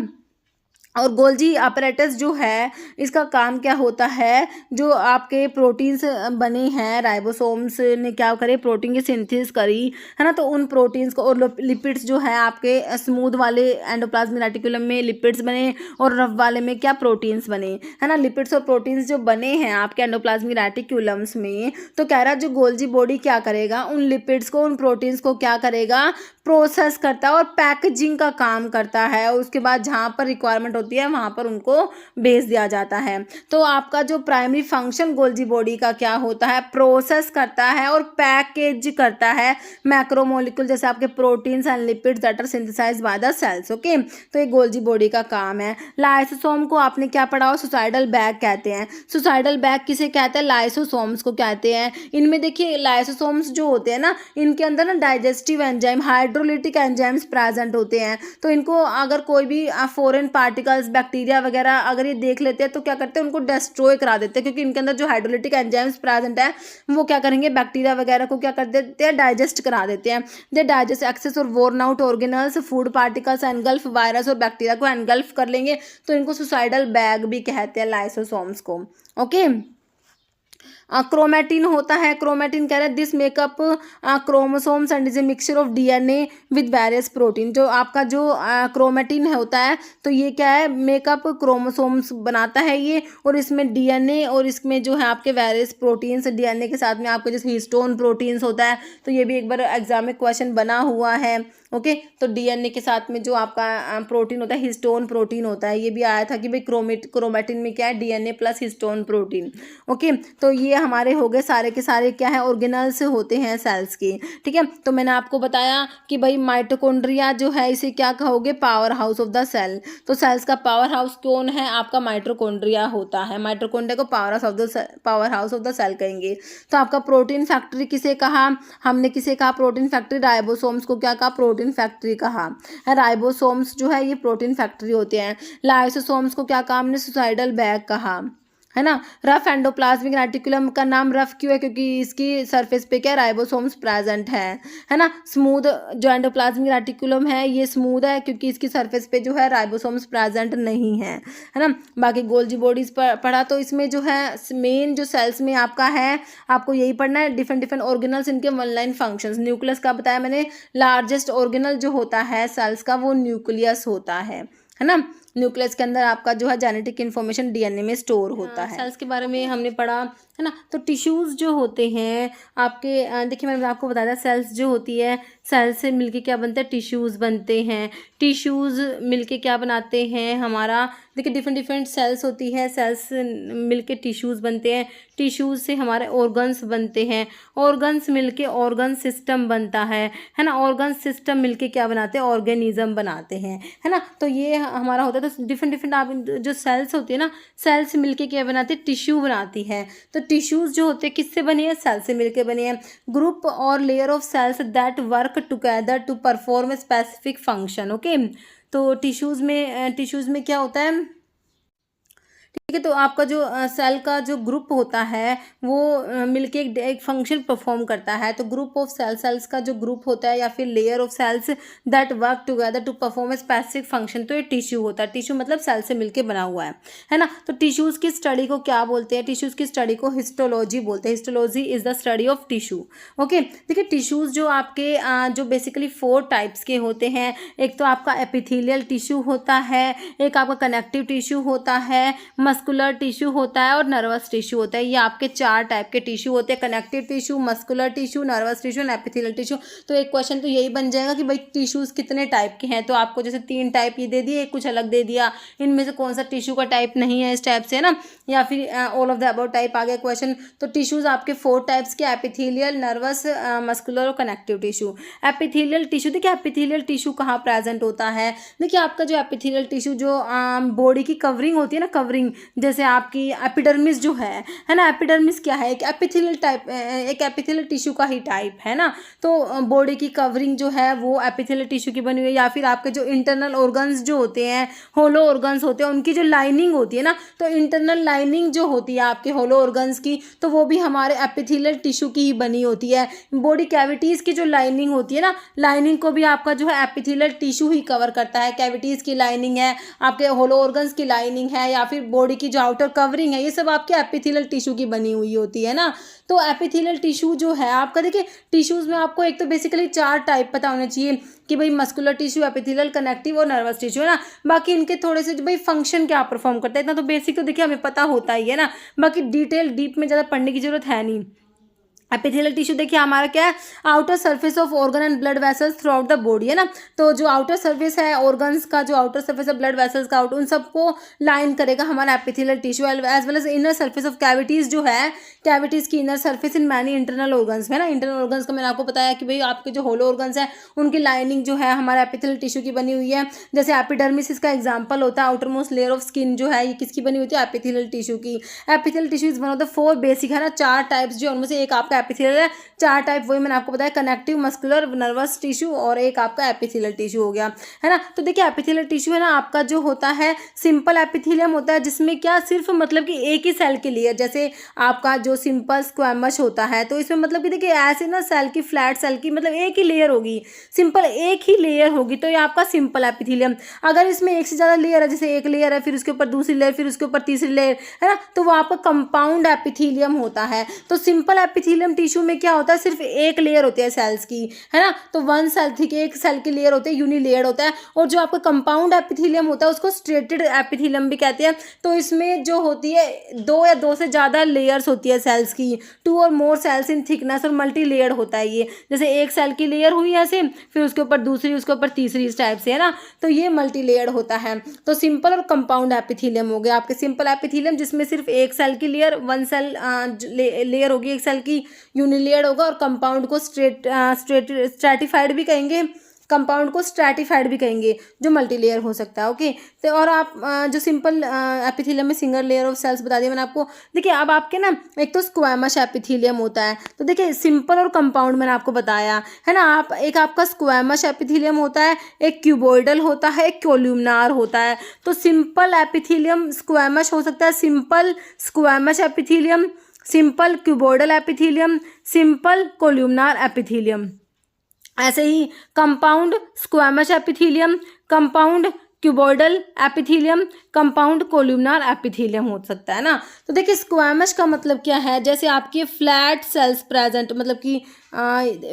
और गोल्जी अपरेटस जो है इसका काम क्या होता है, जो आपके प्रोटीन्स बने हैं, राइबोसोम्स ने क्या करे, प्रोटीन की सिंथेसिस करी है ना, तो उन प्रोटीन्स को और लिपिड्स जो है आपके स्मूथ वाले एंडोप्लाज्मिक रेटिकुलम में लिपिड्स बने और रफ वाले में क्या प्रोटीन्स बने, है ना। लिपिड्स और प्रोटीन्स जो बने हैं आपके एंडोप्लाज्मिक रेटिकुलम्स में, तो कह रहा है जो गोल्जी बॉडी क्या करेगा, उन लिपिड्स को, उन प्रोटीन्स को क्या करेगा, प्रोसेस करता है और पैकेजिंग का काम करता है, और उसके बाद जहाँ पर रिक्वायरमेंट होती है वहाँ पर उनको भेज दिया जाता है। तो आपका जो प्राइमरी फंक्शन गोल्जी बॉडी का क्या होता है, प्रोसेस करता है और पैकेज करता है मैक्रोमोलिक्यूल जैसे आपके proteins and lipids that are synthesised by the cells. Okay, तो ये गोल्जी बॉडी का काम है। लाइसोसोम को आपने क्या पढ़ा हो, सुसाइडल बैग कहते हैं। सुसाइडल बैग किसे कहते हैं, लाइसोसोम्स को कहते हैं। इनमें देखिए लाइसोसोम्स जो होते हैं ना, इनके अंदर ना digestive enzyme, hydrolytic enzymes present होते हैं। तो इनको अगर कोई भी फॉरेन पार्टिकल्स, बैक्टीरिया वगैरह अगर ये देख लेते हैं तो क्या करते हैं, उनको डिस्ट्रॉय करा देते हैं, क्योंकि इनके अंदर जो हाइड्रोलिटिक एंजाइम्स प्रेजेंट है वो क्या करेंगे, बैक्टीरिया वगैरह को क्या कर देते हैं, डाइजेस्ट करा देते हैं। दे डाइजेस्ट एक्सेस और worn out organelles, food particles, engulf virus और बैक्टीरिया को एनगल्फ कर लेंगे, तो इनको सुसाइडल बैग भी कहते हैं, लाइसोसोम्स को। ओके, क्रोमेटिन होता है। क्रोमेटिन कह रहे हैं this makeup chromosomes and is a mixture of DNA with various protein. जो आपका जो क्रोमेटिन होता है, तो ये क्या है, मेकअप क्रोमोसोम्स बनाता है ये, और इसमें डीएनए और इसमें जो है आपके वेरियस प्रोटीन्स, डीएनए के साथ में आपके जैसे हिस्टोन प्रोटीन्स होता है, तो ये भी एक बार एग्जाम में क्वेश्चन बना हुआ है। ओके, तो डीएनए के साथ में जो आपका प्रोटीन होता है, हिस्टोन प्रोटीन होता है, ये भी आया था कि भाई क्रोमेटिन में क्या है, DNA plus histone protein. Okay, तो ये हमारे हो गए सारे के सारे क्या है, ऑर्गेनल्स होते हैं सेल्स के। ठीक है, तो मैंने आपको बताया कि भाई माइटोकॉन्ड्रिया जो है इसे क्या कहोगे, power house of the cell. तो सेल्स का पावर हाउस कौन है, आपका माइटोकॉन्ड्रिया होता है। माइटोकॉन्ड्रिया को power house of the cell कहेंगे। तो आपका प्रोटीन फैक्ट्री किसे कहा, हमने किसे कहा, प्रोटीन फैक्ट्री, राइबोसोम्स को क्या कहा, प्रोटीन फैक्ट्री कहा है। राइबोसोम्स जो है ये प्रोटीन फैक्ट्री होते हैं। लाइसोसोम्स को क्या कहा हमने, सुसाइडल बैग कहा, है ना। रफ एंडोप्लाज्मिक रेटिकुलम का नाम रफ क्यों है, क्योंकि इसकी सरफेस पे क्या राइबोसोम्स प्रेजेंट है ना। स्मूथ जो एंडोप्लाज्मिक रेटिकुलम है ये स्मूथ है, क्योंकि इसकी सरफेस पे जो है राइबोसोम्स प्रेजेंट नहीं है ना। बाकी गोल्जी बॉडीज पढ़ा, तो इसमें जो है मेन जो सेल्स में आपका है, आपको यही पढ़ना है, डिफरेंट डिफरेंट ऑर्गेनल्स, इनके वन लाइन फंक्शंस। न्यूक्लियस का बताया मैंने, लार्जेस्ट ऑर्गेनल जो होता है सेल्स का वो न्यूक्लियस होता है ना। न्यूक्लियस के अंदर आपका जो है जेनेटिक इन्फॉर्मेशन डीएनए में स्टोर होता है। सेल्स के बारे में हमने पढ़ा, है ना। तो टिश्यूज़ जो होते हैं आपके, देखिए मैंने आपको बताया सेल्स जो होती है, सेल्स से मिलके क्या बनता है, टिश्यूज़ बनते हैं। टिश्यूज़ मिलके क्या बनाते हैं, हमारा देखिए डिफरेंट डिफरेंट सेल्स होती है, सेल्स मिलके टिश्यूज़ बनते हैं। टिश्यूज़ से हमारे ऑर्गन्स बनते हैं, ऑर्गन्स मिलके ऑर्गन सिस्टम बनता है ना। ऑर्गन सिस्टम मिलके क्या बनाते हैं, ऑर्गेनिज्म बनाते हैं, है ना। तो ये हमारा होता है। तो डिफरेंट डिफरेंट आप जो सेल्स होती है ना, सेल्स मिलके क्या बनाती है, टिश्यू बनाती है। तो टिश्यूज़ जो होते हैं किससे बने हैं, सेल से मिलके बने हैं। ग्रुप और layer of cells that work together to perform a specific function. Okay, तो टिश्यूज़ में क्या होता है, ठीक है। तो आपका जो सेल का जो ग्रुप होता है वो मिलके एक फंक्शन परफॉर्म करता है। तो ग्रुप ऑफ सेल्स का जो ग्रुप होता है या फिर layer of cells that work together to perform a specific function, तो ये टिश्यू होता है। टिश्यू मतलब सेल से मिलके बना हुआ है ना। तो टिश्यूज़ की स्टडी को क्या बोलते हैं, टिश्यूज़ की स्टडी को हिस्टोलॉजी बोलते हैं। Histology is the study of tissue. Okay, देखिए टिश्यूज़ जो आपके जो बेसिकली 4 टाइप्स के होते हैं। एक तो आपका एपिथेलियल टिश्यू होता है, एक आपका कनेक्टिव टिश्यू होता है, मस्कुलर टिश्यू होता है और नर्वस टिश्यू होता है। ये आपके 4 टाइप के टिश्यू होते हैं, connective tissue, muscular tissue, nervous tissue and epithelial tissue. तो एक क्वेश्चन तो यही बन जाएगा कि भाई टिश्यूज़ कितने टाइप के हैं। तो आपको जैसे 3 टाइप ये दे दिए, एक कुछ अलग दे दिया, इनमें से कौन सा टिश्यू का टाइप नहीं है इस टाइप से, है ना, या फिर all of the above type आ गया क्वेश्चन। तो टिश्यूज़ आपके 4 टाइप्स के, एपिथेलियल, नर्वस, मस्कुलर और कनेक्टिव टिश्यू। एपिथेलियल टिश्यू, देखिए एपिथेलियल टिश्यू कहाँ प्रेजेंट होता है। देखिए आपका जो एपिथेलियल टिश्यू जो बॉडी की कवरिंग होती है ना, कवरिंग कवरिंग, जैसे आपकी एपिडर्मिस जो है ना, एपिडर्मिस क्या है, एक एपिथेलियल टिश्यू का ही टाइप है ना। तो बॉडी की कवरिंग जो है वो एपिथेलियल टिश्यू की बनी हुई है, या फिर आपके जो इंटरनल ऑर्गन्स जो होते हैं, होलो ऑर्गन्स होते हैं, उनकी जो लाइनिंग होती है ना, तो इंटरनल लाइनिंग जो होती है आपके होलो ऑर्गन्स की, तो वो भी हमारे एपिथेलियल टिश्यू की ही बनी होती है। बॉडी कैविटीज़ की जो लाइनिंग होती है ना, लाइनिंग को भी आपका जो है एपिथेलियल टिश्यू ही कवर करता है। कैविटीज़ की लाइनिंग है, आपके होलो ऑर्गन्स की लाइनिंग है, या फिर बॉडी की जो आउटर कवरिंग है, ये सब आपके एपिथेलियल टिश्यू की बनी हुई होती है ना। तो एपिथेलियल टिश्यू जो है आपका, देखिए टिश्यूज़ में आपको एक तो बेसिकली 4 टाइप पता होने चाहिए कि भाई मस्कुलर टिश्यू, एपिथेलियल, कनेक्टिव और नर्वस टिश्यू है ना। बाकी इनके थोड़े से भाई फंक्शन क्या परफॉर्म करता है, इतना तो बेसिक तो देखिए हमें पता होता ही है ना। बाकी डिटेल डीप में ज़्यादा पढ़ने की जरूरत है नहीं। एपिथेलियल टिश्यू देखिए हमारा क्या है, outer surface of organ and blood vessels through out the body है ना। तो जो आउटर सरफेस है ऑर्गन्स का, जो आउटर सरफेस है ब्लड वेसल्स का आउट, उन सबको लाइन करेगा हमारा epithelial tissue, as well as inner surface of cavities जो है, कैविटीज़ की inner surface in many internal organs है ना। इंटरनल ऑर्गन्स का मैंने आपको बताया कि भाई आपके जो होलो ऑर्गन्स हैं उनकी लाइनिंग जो है हमारा एपिथेलियल टिश्यू की बनी हुई है। जैसे एपिडर्मिस इसका एग्जाम्पल होता है, outer most layer of skin जो है ये किसकी बनी हुई है, एपिथेलियल टिश्यू की। Epithelial tissue is one of the 4 basic है ना, 4 टाइप्स जो उनमें से एक आपका एपिथेलियल है। 4 टाइप वही मैंने आपको बताया, कनेक्टिव, मस्कुलर, नर्वस टिश्यू और एक आपका एपिथेलियल टिश्यू हो गया है ना। तो देखिए एपिथेलियल टिश्यू है ना आपका जो होता है सिंपल एपिथेलियम होता है, जिसमें क्या सिर्फ मतलब कि एक ही सेल की लेयर, जैसे आपका जो सिंपल स्क्वैमस होता है, तो इसमें मतलब कि देखिए ऐसे ना सेल की, फ्लैट सेल की मतलब एक ही लेयर होगी, सिंपल एक ही लेयर होगी, तो ये आपका सिंपल एपिथेलियम। अगर इसमें एक से ज़्यादा लेयर है, जैसे एक लेयर है, फिर उसके ऊपर दूसरी लेयर, फिर उसके ऊपर तीसरी लेयर है ना, तो वो आपका कंपाउंड एपिथेलियम होता है। तो सिंपल एपिथेलियम टिश्यू में क्या होता है, सिर्फ एक लेयर होती है सेल्स की है ना। तो वन सेल थी कि एक सेल की लेयर होती है, यूनिलेयर्ड होता है। और जो आपका कंपाउंड एपिथेलियम होता है उसको स्ट्रेटेड एपिथेलियम भी कहते हैं। तो इसमें जो होती है 2 या 2 से ज़्यादा लेयर्स होती है सेल्स की, 2 और मोर सेल्स इन थिकनेस, और मल्टी लेयर्ड होता है ये। जैसे एक सेल की लेयर हुई ऐसे, फिर उसके ऊपर दूसरी, उसके ऊपर तीसरी, इस टाइप से है ना। तो ये मल्टी लेयर्ड होता है। तो सिंपल और कंपाउंड एपिथेलियम हो गया आपके। सिंपल एपिथेलियम जिसमें सिर्फ एक सेल की लेयर, वन सेल लेयर होगी एक सेल की, यूनिलेयर्ड होगा। और कंपाउंड को स्ट्रेटिफाइड भी कहेंगे, कंपाउंड को स्ट्रैटिफाइड भी कहेंगे, जो मल्टी लेयर हो सकता है। ओके, तो और आप जो सिंपल एपिथेलियम में सिंगल लेयर ऑफ सेल्स बता दिया मैंने आपको। देखिए अब आपके ना एक तो स्क्वैमस एपिथेलियम होता है, तो देखिए सिंपल और कंपाउंड मैंने आपको बताया है ना। आप एक आपका स्क्वैमस एपिथेलियम होता है, एक क्यूबॉइडल होता है, एक कोल्यूमनार होता है। तो सिंपल एपिथेलियम स्क्वैमस हो सकता है, simple squamous epithelium, simple cuboidal epithelium, simple columnar epithelium. ऐसे ही compound squamous epithelium, compound cuboidal epithelium, compound columnar epithelium हो सकता है ना। तो देखिए स्क्वैमस का मतलब क्या है, जैसे आपके फ्लैट सेल्स प्रेजेंट, मतलब कि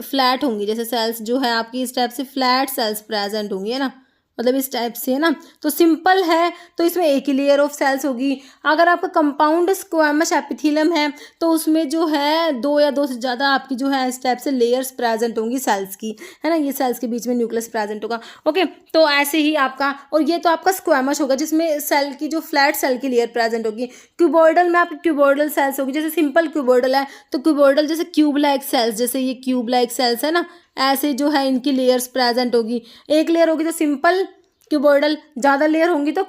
फ्लैट होंगी, जैसे सेल्स जो है आपकी इस टाइप से फ्लैट सेल्स प्रेजेंट होंगी है ना, मतलब इस टाइप से है ना। तो सिंपल है तो इसमें एक ही लेयर ऑफ सेल्स होगी। अगर आपका कंपाउंड स्क्वैमस एपिथेलियम है तो उसमें जो है 2 या 2 से ज़्यादा आपकी जो है इस टाइप से लेयर्स प्रेजेंट होंगी सेल्स की है ना। ये सेल्स के बीच में न्यूक्लियस प्रेजेंट होगा। ओके, तो ऐसे ही आपका, और ये तो आपका स्क्वैमस होगा जिसमें सेल की जो फ्लैट सेल की लेयर प्रेजेंट होगी। क्यूबॉइडल में आपकी क्यूबॉइडल सेल्स होगी, जैसे सिंपल क्यूबॉइडल है तो क्यूबॉइडल जैसे क्यूब लाइक सेल्स, जैसे ये क्यूब लाइक सेल्स है ना, ऐसे जो है इनकी लेयर्स प्रेजेंट होगी। एक लेयर होगी तो सिंपल क्यूबॉइडल, ज़्यादा लेयर होंगी तो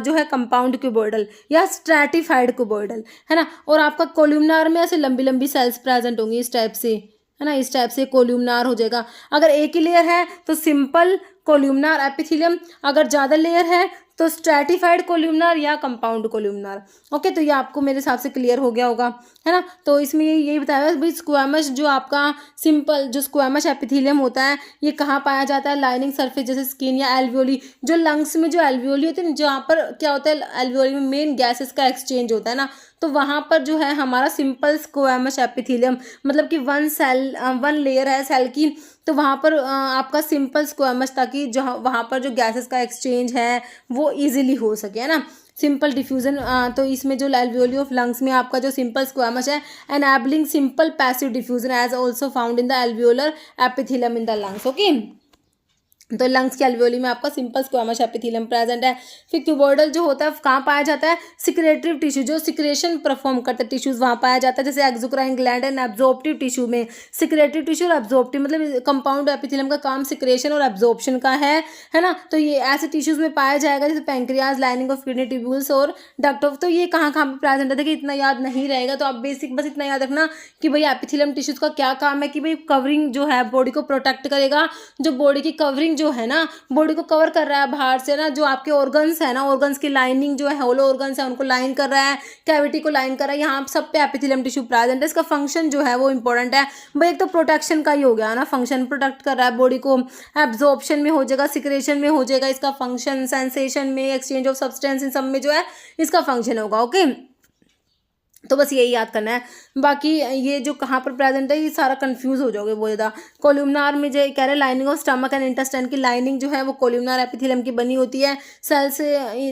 जो है कंपाउंड क्यूबॉइडल या स्ट्रैटिफाइड क्यूबॉइडल है ना। और आपका कोल्यूमनार में ऐसे लंबी लंबी सेल्स प्रेजेंट होंगी इस टाइप से है ना, इस टाइप से कोल्यूमनार हो जाएगा। अगर एक ही लेयर है तो सिंपल कोल्यूमनार एपिथेलियम, अगर ज़्यादा लेयर है तो स्ट्रैटिफाइड कोल्यूमनार या कंपाउंड कोल्यूमनार। ओके, तो ये आपको मेरे हिसाब से क्लियर हो गया होगा है ना। तो इसमें यही बताया भाई स्क्वैमस जो आपका सिंपल जो स्क्वैमस एपिथेलियम होता है ये कहाँ पाया जाता है, लाइनिंग सरफेस जैसे स्किन या एल्वियोली। जो लंग्स में जो एल्वियोली होती है ना, जहाँ पर क्या होता है एल्वियोली में मेन गैसेस का एक्सचेंज होता है ना, तो वहाँ पर जो है हमारा सिंपल स्क्वैमस एपिथेलियम, मतलब कि वन लेयर है सेल की, तो वहाँ पर आपका सिंपल स्क्वैमस, ताकि जो वहाँ पर जो गैसेस का एक्सचेंज है वो इजीली हो सके है ना। सिंपल डिफ्यूजन, तो इसमें जो एल्वियोली ऑफ लंग्स में आपका जो सिंपल स्क्वैमस है, enabling simple passive diffusion as also found in the alveolar epithelium in the lungs. Okay, तो लंग्स के एल्वियोली में आपका सिंपल स्क्वेमस एपिथेलियम प्रेजेंट है। फिर क्यूबॉइडल जो होता है कहाँ पाया जाता है, सिक्रेटरी टिश्यू, जो सिक्रेशन परफॉर्म करते हैं टिश्यूज वहाँ पाया जाता है, जैसे exocrine gland and absorptive tissue में। सिक्रेटरी टिश्यू और एब्जॉर्प्टिव मतलब कंपाउंड एपिथेलियम का काम सिक्रेशन और एब्जॉर्प्शन का है ना। तो ये ऐसे टिश्यूज में पाया जाएगा जैसे pancreas, lining of kidney tubules और डक्ट ऑफ। तो ये कहाँ कहाँ पे प्रेजेंट है, देखिए इतना याद नहीं रहेगा तो आप बेसिक बस इतना याद रखना कि भाई एपिथेलियम टिश्यूज का क्या काम है कि भाई कवरिंग जो है बॉडी को प्रोटेक्ट करेगा, जो बॉडी की कवरिंग जो है ना बॉडी को कवर कर रहा है बाहर से ना, जो आपके ऑर्गन्स है ना, ऑर्गन्स की लाइनिंग जो है, होलो ऑर्गन्स है उनको लाइन कर रहा है, कैविटी को लाइन कर रहा है, यहाँ सब पे एपिथेलियम टिश्यू प्रेजेंट है। इसका फंक्शन जो है वो इंपॉर्टेंट है भाई, एक तो प्रोटेक्शन का ही हो गया ना, फंक्शन प्रोटेक्ट कर रहा है बॉडी को, एब्जॉर्प्शन में हो जाएगा, सिक्रेशन में हो जाएगा इसका फंक्शन, सेंसेशन में, एक्सचेंज ऑफ सब्सटेंस, इन सब में जो है इसका फंक्शन होगा। ओके, तो बस यही याद करना है। बाकी ये जो कहाँ पर प्रेजेंट है ये सारा कंफ्यूज हो जाओगे बहुत ज़्यादा। कोल्यूमनार में जो कह रहे हैं lining of stomach and intestine की लाइनिंग जो है वो कोल्यूमनार एपिथेलियम की बनी होती है। सेल्स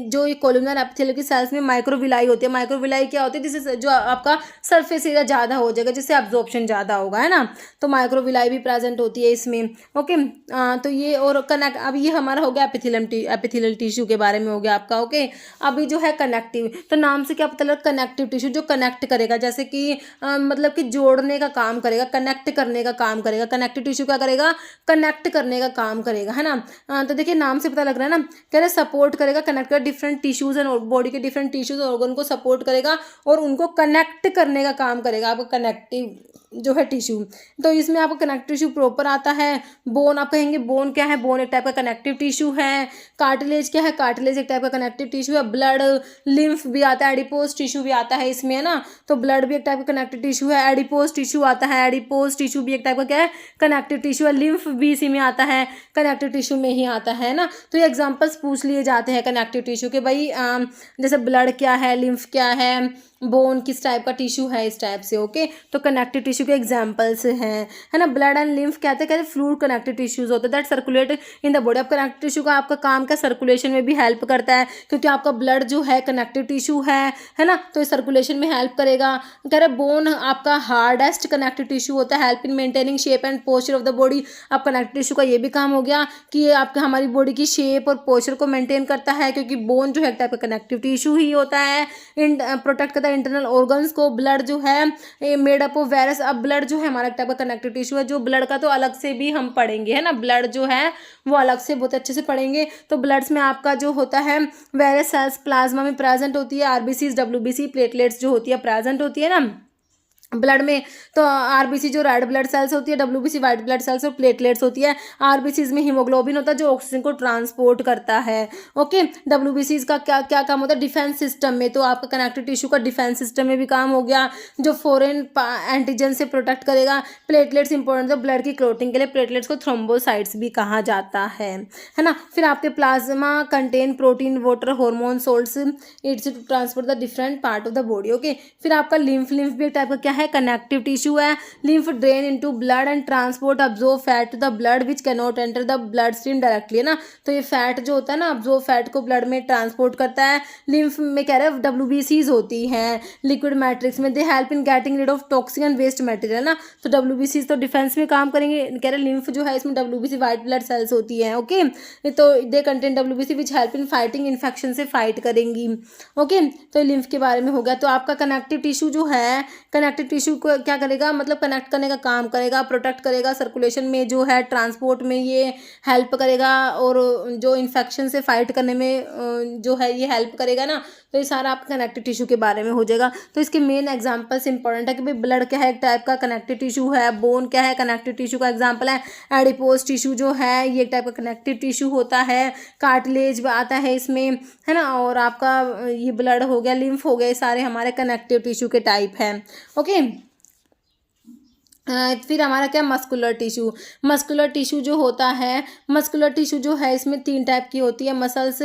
जो ये कोल्यूमनार एपिथेलियम की सेल्स में माइक्रोविलाई होती है। माइक्रोविलाई क्या होती है, जिससे जो आपका सरफेस एरिया ज़्यादा हो जाएगा, जिससे एब्जॉर्प्शन ज़्यादा होगा, है ना। तो माइक्रोविलाई भी प्रेजेंट होती है इसमें। ओके, तो ये और कनेक्ट, अब ये हमारा हो गया एपिथेलियल टिश्यू के बारे में हो गया आपका। ओके, अभी जो है कनेक्टिव, तो नाम से क्या पता लगा, कनेक्टिव टिश्यू जो कनेक्ट करेगा, जैसे कि मतलब कि जोड़ने का काम करेगा, कनेक्ट करने का काम करेगा। कनेक्टिव टिश्यू क्या करेगा, कनेक्ट करने का काम करेगा, है ना। तो देखिए नाम से पता लग रहा है ना, कह रहे सपोर्ट करेगा, कनेक्ट कर डिफरेंट टिश्यूज एंड बॉडी के डिफरेंट टिश्यूज ऑर्गन को सपोर्ट करेगा और उनको कनेक्ट करने का काम करेगा आपका कनेक्टिव जो है टिश्यू। तो इसमें आपका कनेक्टिव टिश्यू प्रॉपर आता है। बोन आप कहेंगे, बोन क्या है, बोन एक टाइप का कनेक्टिव टिश्यू है। कार्टिलेज क्या है, कार्टिलेज एक टाइप का कनेक्टिव टिश्यू है। ब्लड, लिम्फ भी आता है, एडिपोज टिश्यू भी आता है इसमें, है ना। तो ब्लड भी एक टाइप का कनेक्टिव टिश्यू है। एडिपोज टिश्यू आता है, एडिपोज टिश्यू भी एक टाइप का क्या है, कनेक्टिव टिश्यू है। लिम्फ भी इसी में आता है, कनेक्टिव टिश्यू में ही आता है ना। तो ये एग्जाम्पल्स पूछ लिए जाते हैं कनेक्टिव टिश्यू के, भाई जैसे ब्लड क्या है, लिम्फ क्या है, बोन किस टाइप का टिश्यू है, इस टाइप से। ओके, तो कनेक्टिव टिश्यू के एग्जांपल्स हैं, है ना। ब्लड एंड लिम्फ कहते हैं फ्लूइड कनेक्टिव टिश्यूज होते हैं that circulate in the body. अब कनेक्टिव टिश्यू का आपका काम क्या, सर्कुलेशन में भी हेल्प करता है, क्योंकि आपका ब्लड जो है कनेक्टिव टिश्यू है ना। तो सर्कुलेशन में हेल्प करेगा। कह रहे बोन आपका हार्डेस्ट कनेक्टिव टिश्यू होता है, help in maintaining shape and posture of the body. अब कनेक्टिव टिश्यू का ये भी काम हो गया कि ये आपका हमारी बॉडी की शेप और पोस्चर को मेंटेन करता है, क्योंकि बोन जो है एक टाइप का कनेक्टिव टिश्यू ही होता है। प्रोटेक्ट करता है इंटरनल ऑर्गन्स को। ब्लड जो है मेड अप ऑफ वेरियस, अब ब्लड जो है हमारा एक टाइप का कनेक्टिव टिश्यू है, जो ब्लड का तो अलग से भी हम पढ़ेंगे, है ना। ब्लड जो है वो अलग से बहुत अच्छे से पढ़ेंगे। तो ब्लड्स में आपका जो होता है वेरियस सेल्स प्लाज्मा में प्रेजेंट होती है, आरबीसी, डब्ल्यूबीसी, प्लेटलेट्स जो होती है प्रेजेंट होती है ना ब्लड में। तो आरबीसी जो रेड ब्लड सेल्स होती है, डब्ल्यूबीसी वाइट ब्लड सेल्स और प्लेटलेट्स होती है। आरबीसीज में हीमोग्लोबिन होता है जो ऑक्सीजन को ट्रांसपोर्ट करता है। ओके, डब्ल्यूबीसीज का क्या क्या काम होता है, डिफेंस सिस्टम में। तो आपका कनेक्टिव टिश्यू का डिफेंस सिस्टम में भी काम हो गया, जो फॉरेन एंटीजन से प्रोटेक्ट करेगा। प्लेटलेट्स इंपॉर्टेंट, तो ब्लड की क्लोटिंग के लिए प्लेटलेट्स को थ्रोम्बोसाइट्स भी कहा जाता है ना। फिर आपके plasma contain protein, water, hormone, salts, it's to transport the different part of the body. Okay, फिर आपका लिम्फ भी एक टाइप का क्या है, कनेक्टिव टिश्यू है। Lymph drain into blood and transport absorb fat to the blood which can not enter the blood stream directly, है ना। तो ये फैट जो होता है ना, अब्जॉर्ब फैट को ब्लड में ट्रांसपोर्ट करता है। लिम्फ में कह रहे हैं डब्ल्यूबीसीज होती हैं लिक्विड मैट्रिक्स में, they help in getting rid of toxic and waste material ना। तो डब्ल्यूबीसीज तो डिफेंस में काम करेंगे, कह रहे लिम्फ जो है इसमें डब्ल्यूबीसी वाइट ब्लड सेल्स होती हैं। ओके, तो they contain WBC which help in fighting infection से फाइट करेंगी। ओके, तो लिम्फ के बारे में हो गया। तो आपका कनेक्टिव टिश्यू जो है, कनेक्टिव टिश्यू को क्या करेगा, मतलब कनेक्ट करने का काम करेगा, प्रोटेक्ट करेगा, सर्कुलेशन में जो है ट्रांसपोर्ट में ये हेल्प करेगा, और जो इन्फेक्शन से फाइट करने में जो है ये हेल्प करेगा ना। तो ये सारा आपका कनेक्टिव टिश्यू के बारे में हो जाएगा। तो इसके मेन एग्जांपल्स इंपॉर्टेंट है कि भाई ब्लड क्या है, एक टाइप का कनेक्टिव टिश्यू है। बोन क्या है, कनेक्टिव टिश्यू का एग्जांपल है। एडिपोज टिश्यू जो है ये एक टाइप का कनेक्टिव टिश्यू होता है। कार्टिलेज आता है इसमें, है ना। और आपका ये ब्लड हो गया, लिम्फ हो गया, सारे हमारे कनेक्टिव टिश्यू के टाइप हैं। ओके, फिर हमारा क्या, मस्कुलर टिश्यू। मस्कुलर टिश्यू जो होता है, मस्कुलर टिश्यू जो है इसमें 3 टाइप की होती है। मसल्स,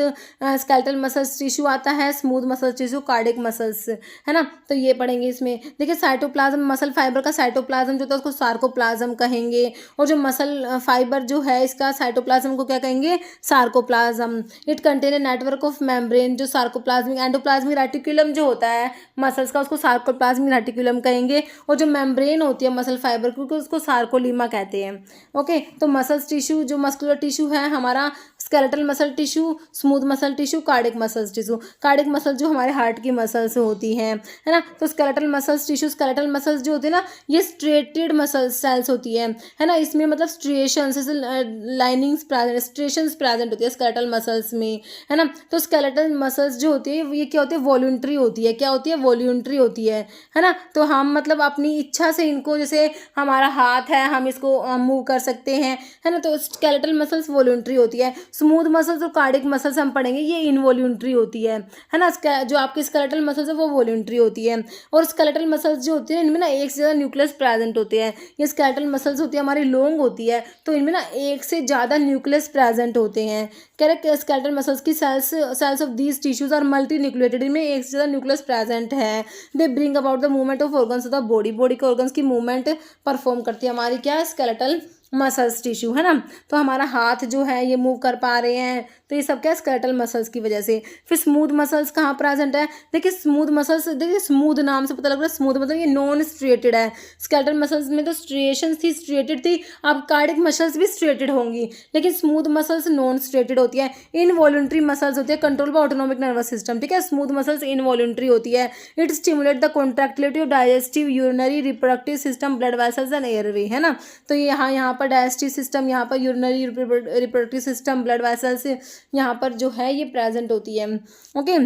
स्केलेटल मसल्स टिश्यू आता है, smooth muscle tissue, cardiac muscles, है ना। तो ये पढ़ेंगे इसमें। देखिए साइटोप्लाज्म, मसल फाइबर का साइटोप्लाज्म जो होता है उसको सार्कोप्लाज्म कहेंगे, और जो मसल फाइबर जो है इसका साइटोप्लाज्म को क्या कहेंगे, sarcoplasm. It contain a network of membrane, जो सार्कोप्लाज्मिक एंडोप्लाज्मिक रेटिकुलम जो होता है मसल्स का, उसको सार्कोप्लाज्मिक रेटिकुलम कहेंगे। और जो मेम्ब्रेन होती है मसल फाइबर, क्योंकि उसको सार्कोलीमा कहते हैं। ओके, तो मसल्स टिश्यू, जो मस्कुलर टिश्यू है हमारा, skeletal muscle tissue, smooth muscle tissue, cardiac muscles tissue. Cardiac muscle जो हमारे हार्ट की मसल्स होती हैं, है ना। तो skeletal muscles tissue, skeletal muscles जो होती है ना, ये स्ट्रेटेड मसल सेल्स होती है ना। इसमें मतलब striations, linings present, striations present होती है स्केलेटल मसल्स में, है ना। तो स्केलेटल मसल्स जो होती है ये क्या होती है, वॉल्यूंटरी होती है। क्या होती है, वॉल्यूंटरी होती है ना। तो हम मतलब अपनी इच्छा से इनको, जैसे हमारा हाथ है हम इसको मूव कर सकते हैं, है ना। तो स्केलेटल मसल्स वॉल्यूंटरी होती है। स्मूथ मसल्स और कार्डिक मसल्स हम पढ़ेंगे, ये इनवॉल्यूंटरी होती है ना। जो आपकी स्केलेटल मसल्स है वो वॉल्यूंटरी होती है। और स्केलेटल मसल्स जो होती है इनमें ना एक से ज़्यादा न्यूक्लियस प्रेजेंट होते हैं। ये स्केलेटल मसल्स होती है हमारी लॉन्ग होती है, तो इनमें ना एक से ज़्यादा न्यूक्लियस प्रेजेंट होते हैं। करेक्ट, स्केलेटल मसल्स की cells of these tissues are multinucleated, इनमें एक से ज़्यादा न्यूक्लियस प्रेजेंट है। They bring about the movement of organs of the body, body के ऑर्गन्स की मूवमेंट परफॉर्म करती है हमारी क्या, स्केलेटल मसल्स टिश्यू, है ना। तो हमारा हाथ जो है ये मूव कर पा रहे हैं, तो ये सब क्या, स्केलेटल मसल्स की वजह से। फिर स्मूथ मसल्स कहाँ प्रेजेंट है, देखिए स्मूथ मसल्स, देखिए स्मूथ नाम से पता लग रहा है, स्मूथ मतलब ये नॉन स्ट्रिएटेड है। स्केलेटल मसल्स में तो स्ट्रिएशंस थी, स्ट्रिएटेड थी, अब कार्डिक मसल्स भी स्ट्रिएटेड होंगी, लेकिन स्मूथ मसल्स नॉन स्ट्रिएटेड होती है। इनवॉल्यूंटरी मसल्स होती है, control by autonomic nervous system, ठीक है। स्मूथ मसल्स इनवॉल्यूंटरी होती है। It stimulate the contractility of digestive, urinary, reproductive system, blood vessels and airway, है ना। तो ये यहाँ पर डाइजेस्टिव सिस्टम, यहाँ पर urinary, reproductive system, blood vessels यहाँ पर जो है ये प्रेजेंट होती है। ओके,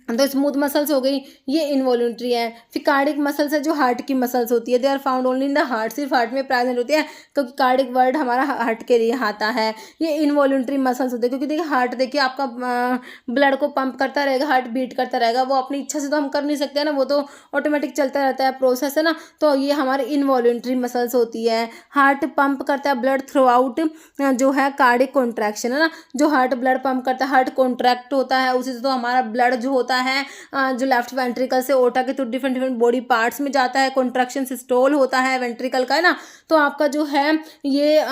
तो स्मूथ मसल्स हो गई, ये इनवॉल्यूंटरी है। फिर कार्डिक मसल्स है जो हार्ट की मसल्स होती है, they are found only in the heart, सिर्फ हार्ट में प्रेजेंट होती है, क्योंकि कार्डिक वर्ड हमारा हार्ट के लिए आता है। ये इनवॉल्यूंटरी मसल्स होते हैं, क्योंकि देखिए हार्ट, देखिए आपका ब्लड को पंप करता रहेगा, हार्ट बीट करता रहेगा, वो अपनी इच्छा से तो हम कर नहीं सकते हैं ना, वो तो ऑटोमेटिक चलता रहता है प्रोसेस, है ना। तो ये हमारी इनवॉल्यूंटरी मसल्स होती है। हार्ट पंप करता है ब्लड थ्रू आउट, जो है कार्डिक कॉन्ट्रैक्शन, है ना। जो हार्ट ब्लड पंप करता है, हार्ट कॉन्ट्रैक्ट होता है, उसी से तो हमारा ब्लड जो होता है जो लेफ्ट वेंट्रिकल से ओटा के through different different body parts में जाता है, कॉन्ट्रैक्शन सिस्टोल होता है वेंट्रिकल का, है ना। तो आपका जो है ये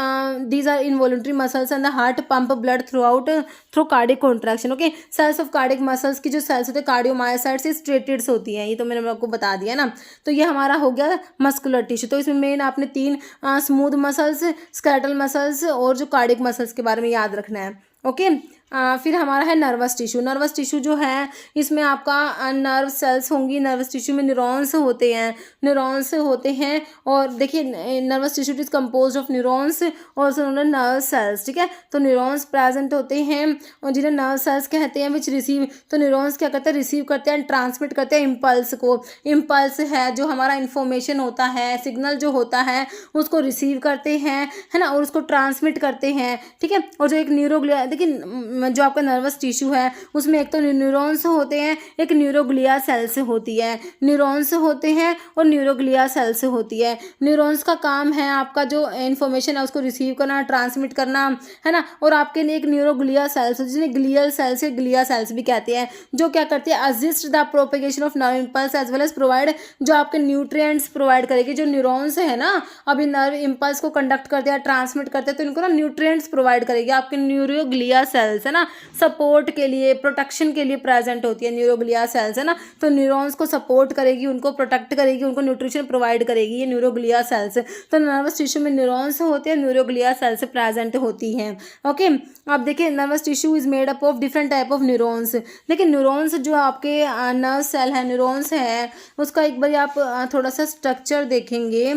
these are involuntary muscles and the heart pump blood throughout through cardiac contraction. Okay, cells of cardiac muscles की जो सेल्स होते हैं कार्डियोमायोसाइट्स से स्ट्रेटेड्स होती हैं, ये तो मैंने आपको बता दिया ना। तो ये हमारा हो गया मस्कुलर टिश्यू। तो इसमें मेन आपने तीन स्मूथ मसल्स, स्केलेटल मसल्स और जो कार्डिक मसल्स के बारे में याद रखना है। ओके, फिर हमारा है नर्वस टिश्यू। नर्वस टिश्यू जो है इसमें आपका नर्व सेल्स होंगी, नर्वस टिश्यू में न्यूरॉन्स होते हैं, न्यूरॉन्स होते हैं। और देखिए nervous tissue is compose of neurons और नर्व सेल्स, ठीक है। तो न्यूरॉन्स प्रेजेंट होते हैं और जिन्हें नर्व सेल्स कहते हैं, विच रिसीव, तो न्यूरॉन्स क्या करते हैं, रिसीव करते हैं, ट्रांसमिट करते हैं इम्पल्स को। इम्पल्स है जो हमारा इन्फॉर्मेशन होता है, सिग्नल जो होता है उसको रिसीव करते हैं, है ना, और उसको ट्रांसमिट करते हैं, ठीक है। और जो एक न्यूरोग्लिया, देखिए जो आपका नर्वस टिश्यू है उसमें एक तो न्यूरॉन्स होते हैं, एक न्यूरोग्लिया सेल्स होती है, न्यूरॉन्स होते हैं और न्यूरोग्लिया सेल्स होती है। न्यूरॉन्स का काम है आपका जो इन्फॉर्मेशन है उसको रिसीव करना, ट्रांसमिट करना, है ना। और आपके लिए एक न्यूरोग्लिया सेल्स, जिन्हें ग्लियल सेल्स या ग्लिया सेल्स भी कहते हैं, जो क्या करती है, assist the propagation of nerve impulse as well as provide, जो आपके न्यूट्रिएंट्स प्रोवाइड करेगी। जो न्यूरॉन्स है ना, अभी नर्व इम्पल्स को कंडक्ट करते हैं, ट्रांसमिट करते हैं, तो इनको ना न्यूट्रिएंट्स प्रोवाइड करेगी आपके न्यूरोग्लिया सेल्स, है ना। सपोर्ट के लिए, प्रोटेक्शन के लिए प्रेजेंट होती है न्यूरोग्लिया सेल्स, है ना। तो न्यूरॉन्स को सपोर्ट करेगी, उनको प्रोटेक्ट करेगी, उनको न्यूट्रिशन प्रोवाइड करेगी ये न्यूरोग्लिया सेल्स। तो नर्वस टिश्यू में न्यूरॉन्स होते हैं, न्यूरोग्लिया सेल्स प्रेजेंट होती हैं। ओके, अब देखिए nervous tissue is made up of different type of neurons. देखिए न्यूरॉन्स जो आपके नर्व सेल है, न्यूरॉन्स है, उसका एक बार आप थोड़ा सा स्ट्रक्चर देखेंगे।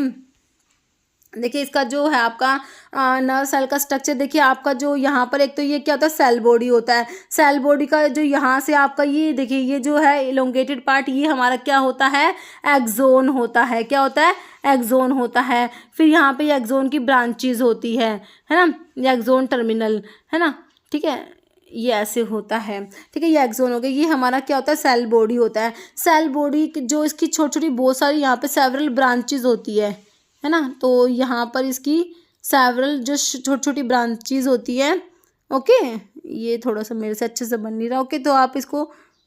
देखिए इसका जो है आपका नर्व सेल का स्ट्रक्चर, देखिए आपका जो यहाँ पर एक तो ये क्या होता है, सेल बॉडी होता है। सेल बॉडी का जो यहाँ से आपका ये देखिए ये जो है इलोंगेटेड पार्ट, ये हमारा क्या होता है, एक्सोन होता है। क्या होता है, एक्सोन होता है। फिर यहाँ पे एक्सोन की ब्रांचेज होती है ना, ये एक्सोन टर्मिनल, है ना, ठीक है, ये ऐसे होता है, ठीक है। ये एक्सोन हो गया, ये हमारा क्या होता है, सेल बॉडी होता है। सेल बॉडी जो इसकी छोटी छोटी बहुत सारी यहाँ पे सेवरल ब्रांचेज होती है ना। तो यहाँ पर इसकी सेवरल जो छोटी छोटी ब्रांचेज होती है। ओके, ये थोड़ा सा मेरे से अच्छे से बन नहीं रहा। ओके, तो आप इसको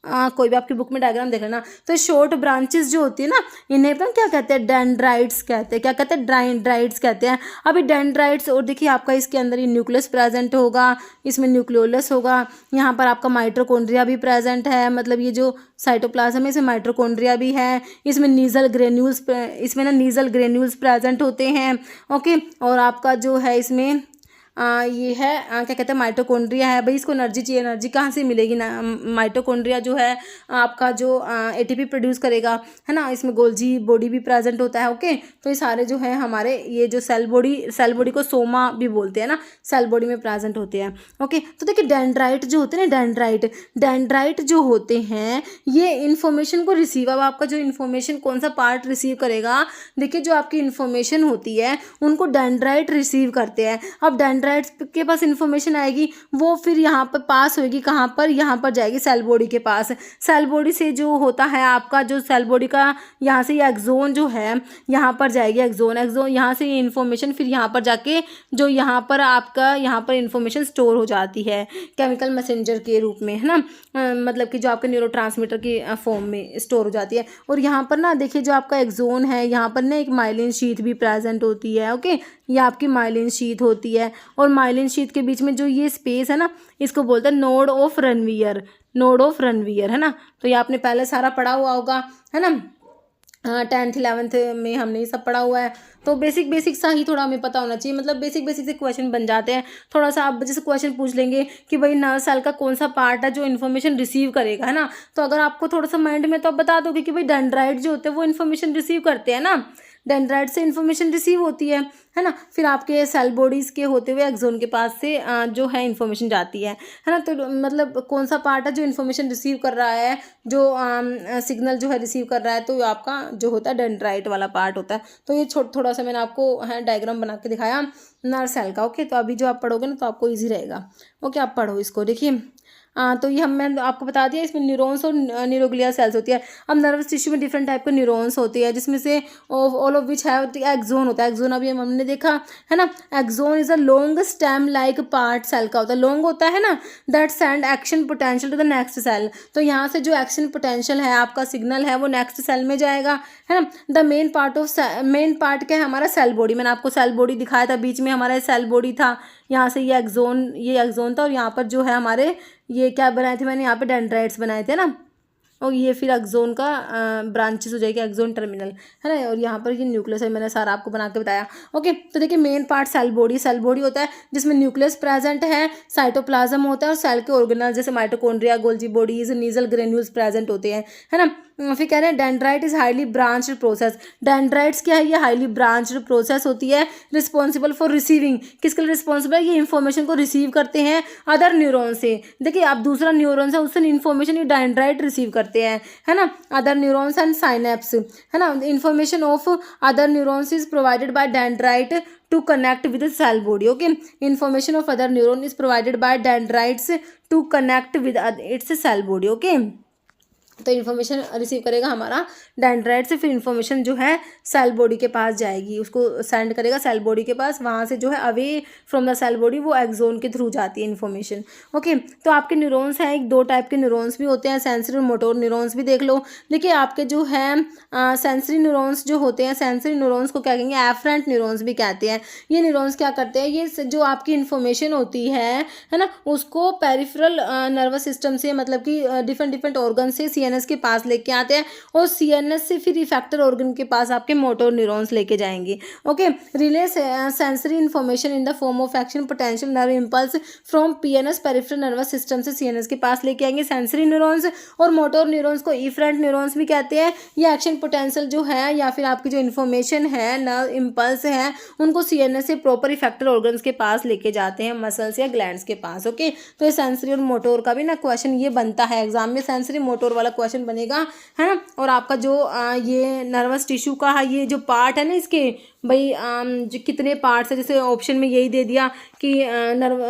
कोई भी आपकी बुक में डायग्राम देख लेना। तो शॉर्ट ब्रांचेस जो होती है ना, इन्हें पता क्या कहते हैं, डेंड्राइट्स कहते हैं। क्या कहते हैं, डेंड्राइट्स कहते हैं। अभी डेंड्राइट्स, और देखिए आपका इसके अंदर ये न्यूक्लियस प्रेजेंट होगा, इसमें न्यूक्लियोलस होगा, यहाँ पर आपका माइटोकॉन्ड्रिया भी प्रेजेंट है, मतलब ये जो साइटोप्लाज्म है इसमें माइटोकॉन्ड्रिया भी है, इसमें नीजल ग्रेन्यूल्स, इसमें ना नीजल ग्रेन्यूल्स प्रेजेंट होते हैं। ओके, और आपका जो है इसमें ये है क्या कहते हैं, माइटोकॉन्ड्रिया है। भाई इसको एनर्जी चाहिए, एनर्जी कहाँ से मिलेगी ना, माइटोकॉन्ड्रिया जो है आपका जो एटीपी प्रोड्यूस करेगा, है ना। इसमें गोल्जी बॉडी भी प्रेजेंट होता है। ओके, तो ये सारे जो है हमारे ये जो सेल बॉडी को सोमा भी बोलते हैं ना, सेल बॉडी में प्रेजेंट होते हैं। ओके, तो देखिए डेंड्राइट जो होते हैं ना, डेंड्राइट जो होते हैं ये इन्फॉर्मेशन को रिसीव, अब आपका जो इन्फॉर्मेशन कौन सा पार्ट रिसीव करेगा, देखिए जो आपकी इन्फॉर्मेशन होती है उनको डेंड्राइट रिसीव करते हैं। अब डेंड्राइट्स के पास इन्फॉर्मेशन आएगी, वो फिर यहाँ पर पास होगी, कहाँ पर, यहाँ पर जाएगी सेल बॉडी के पास। सेल बॉडी से जो होता है आपका जो सेल बॉडी का, यहाँ से ये एक्सोन जो है यहाँ पर जाएगी, एक्सोन यहाँ से ये इन्फॉर्मेशन फिर यहाँ पर जाके जो यहाँ पर आपका यहाँ पर इन्फॉर्मेशन स्टोर हो जाती है केमिकल मैसेंजर के रूप में, है ना, मतलब कि जो आपके न्यूरोट्रांसमीटर की फॉर्म में स्टोर हो जाती है। और यहाँ पर ना देखिए जो आपका एक्सोन है, यहाँ पर ना एक माइलिन शीथ भी प्रेजेंट होती है। ओके, ये आपकी माइलिन शीथ होती है, और माइलिन शीथ के बीच में जो ये स्पेस है ना, इसको बोलते हैं नोड ऑफ रनवियर, है ना। तो ये आपने पहले सारा पढ़ा हुआ होगा, है ना, 10th 11th में हमने ये सब पढ़ा हुआ है। तो बेसिक सा ही थोड़ा हमें पता होना चाहिए, मतलब बेसिक से क्वेश्चन बन जाते हैं। थोड़ा सा आप जैसे क्वेश्चन पूछ लेंगे कि भाई नर्व सेल का कौन सा पार्ट है जो इन्फॉर्मेशन रिसीव करेगा, है ना। तो अगर आपको थोड़ा सा माइंड में, तो आप बता दोगे कि भाई डेंड्राइट जो होते हैं वो इन्फॉर्मेशन रिसीव करते हैं ना, डेंड्राइट से इन्फॉर्मेशन रिसीव होती है ना। फिर आपके सेल बॉडीज़ के होते हुए एक्सोन के पास से जो है इन्फॉर्मेशन जाती है ना। तो मतलब कौन सा पार्ट है जो इन्फॉर्मेशन रिसीव कर रहा है, जो सिग्नल जो है रिसीव कर रहा है, तो आपका जो होता है डेंड्राइट वाला पार्ट होता है। तो ये थोड़ा सा मैंने आपको है डायग्राम बना के दिखाया नर्व सेल का। ओके, तो अभी जो आप पढ़ोगे ना तो आपको ईजी रहेगा। ओके, आप पढ़ो इसको, देखिए। तो ये मैंने आपको बता दिया, इसमें न्यूरॉन्स और न्यूरोग्लिया सेल्स होती है। अब नर्वस टिश्यू में डिफरेंट टाइप के न्यूरॉन्स होती है, जिसमें से ऑल ऑफ विच है एक्सोन होता है। एक्सोन अभी हमने देखा है ना, axon is a long stem like part cell का होता है, लॉन्ग होता है ना, that send action potential to the next cell. तो यहाँ से जो एक्शन पोटेंशियल है, आपका सिग्नल है, वो नेक्स्ट सेल में जाएगा, है ना। द मेन पार्ट क्या है हमारा, सेल बॉडी। मैंने आपको सेल बॉडी दिखाया था, बीच में हमारा सेल बॉडी था, यहाँ से ये एक्सोन था, और यहाँ पर जो है हमारे ये क्या बनाए थे मैंने, यहाँ पे डेंड्राइट्स बनाए थे ना, और ये फिर एक्सोन का ब्रांचेस हो जाएगी, एक्सोन टर्मिनल, है ना। और यहाँ पर ये न्यूक्लियस है, मैंने सारा आपको बना के बताया। ओके, तो देखिए मेन पार्ट सेल बॉडी होता है, जिसमें न्यूक्लियस प्रेजेंट है, साइटोप्लाज्म होता है, और सेल के ऑर्गेनल जैसे mitochondria, Golgi bodies, nasal granules present होते हैं, है ना। फिर कह रहे हैं dendrite is highly branched process. Dendrites क्या है, ये हाईली ब्रांच्ड प्रोसेस होती है, रिस्पॉन्सिबल फॉर रिसीविंग, किसके लिए रिस्पॉन्सिबल है, ये इन्फॉर्मेशन को रिसीव करते हैं अदर न्यूरॉन से। देखिए आप दूसरा न्यूरॉन है, उससे इन्फॉर्मेशन ये डेंड्राइट रिसीव करते हैं, है ना, अदर न्यूरॉन्स एंड साइनेप्स, है ना। Information of other neurons is provided by dendrite to connect with the cell body. Okay, information of other neuron is provided by dendrites to connect with its cell body. Okay, तो information receive करेगा हमारा dendrite से, फिर information जो है cell body के पास जाएगी, उसको सेंड करेगा सेल बॉडी के पास, वहाँ से जो है away from the cell body वो एक्सोन के थ्रू जाती है इन्फॉर्मेशन। ओके, तो आपके न्यूरॉन्स हैं, एक दो टाइप के न्यूरॉन्स भी होते हैं, सेंसरी और मोटोर न्यूरॉन्स भी देख लो। देखिए आपके जो है सेंसरी न्यूरॉन्स जो होते हैं, सेंसरी न्यूरॉन्स को क्या कहेंगे, एफरेंट न्यूरॉन्स भी कहते हैं। ये न्यूरॉन्स क्या करते हैं, ये जो आपकी इन्फॉर्मेशन होती है ना, उसको पेरिफेरल नर्वस सिस्टम से, मतलब कि डिफरेंट ऑर्गन से सीएनएस के पास लेके आते हैं, और सीएनएस से फिर इफेक्टर ऑर्गन के पास आपके मोटर न्यूरॉन्स लेके जाएंगे। Okay, relay sensory information in the form of action potential nerve impulse from PNS peripheral nervous system से सीएनएस के पास लेके आएंगे सेंसरी न्यूरॉन्स, और मोटर न्यूरॉन्स को इफरेंट न्यूरॉन्स भी कहते हैं। ये एक्शन पोटेंशियल जो है या फिर आपकी जो इन्फॉर्मेशन है, नर्व इंपल्स है, उनको सीएनएस से प्रॉपर इफेक्टर ऑर्गन्स के पास लेके जाते हैं, मसल्स या ग्लैंड्स के पास। ओके, तो ये सेंसरी और मोटोर का भी ना क्वेश्चन ये बनता है एग्जाम में, सेंसरी मोटोर वाला क्वेश्चन बनेगा, है ना। और आपका जो ये नर्वस टिश्यू का है, ये जो पार्ट है ना इसके, भाई जो कितने पार्ट्स है, जैसे ऑप्शन में यही दे दिया कि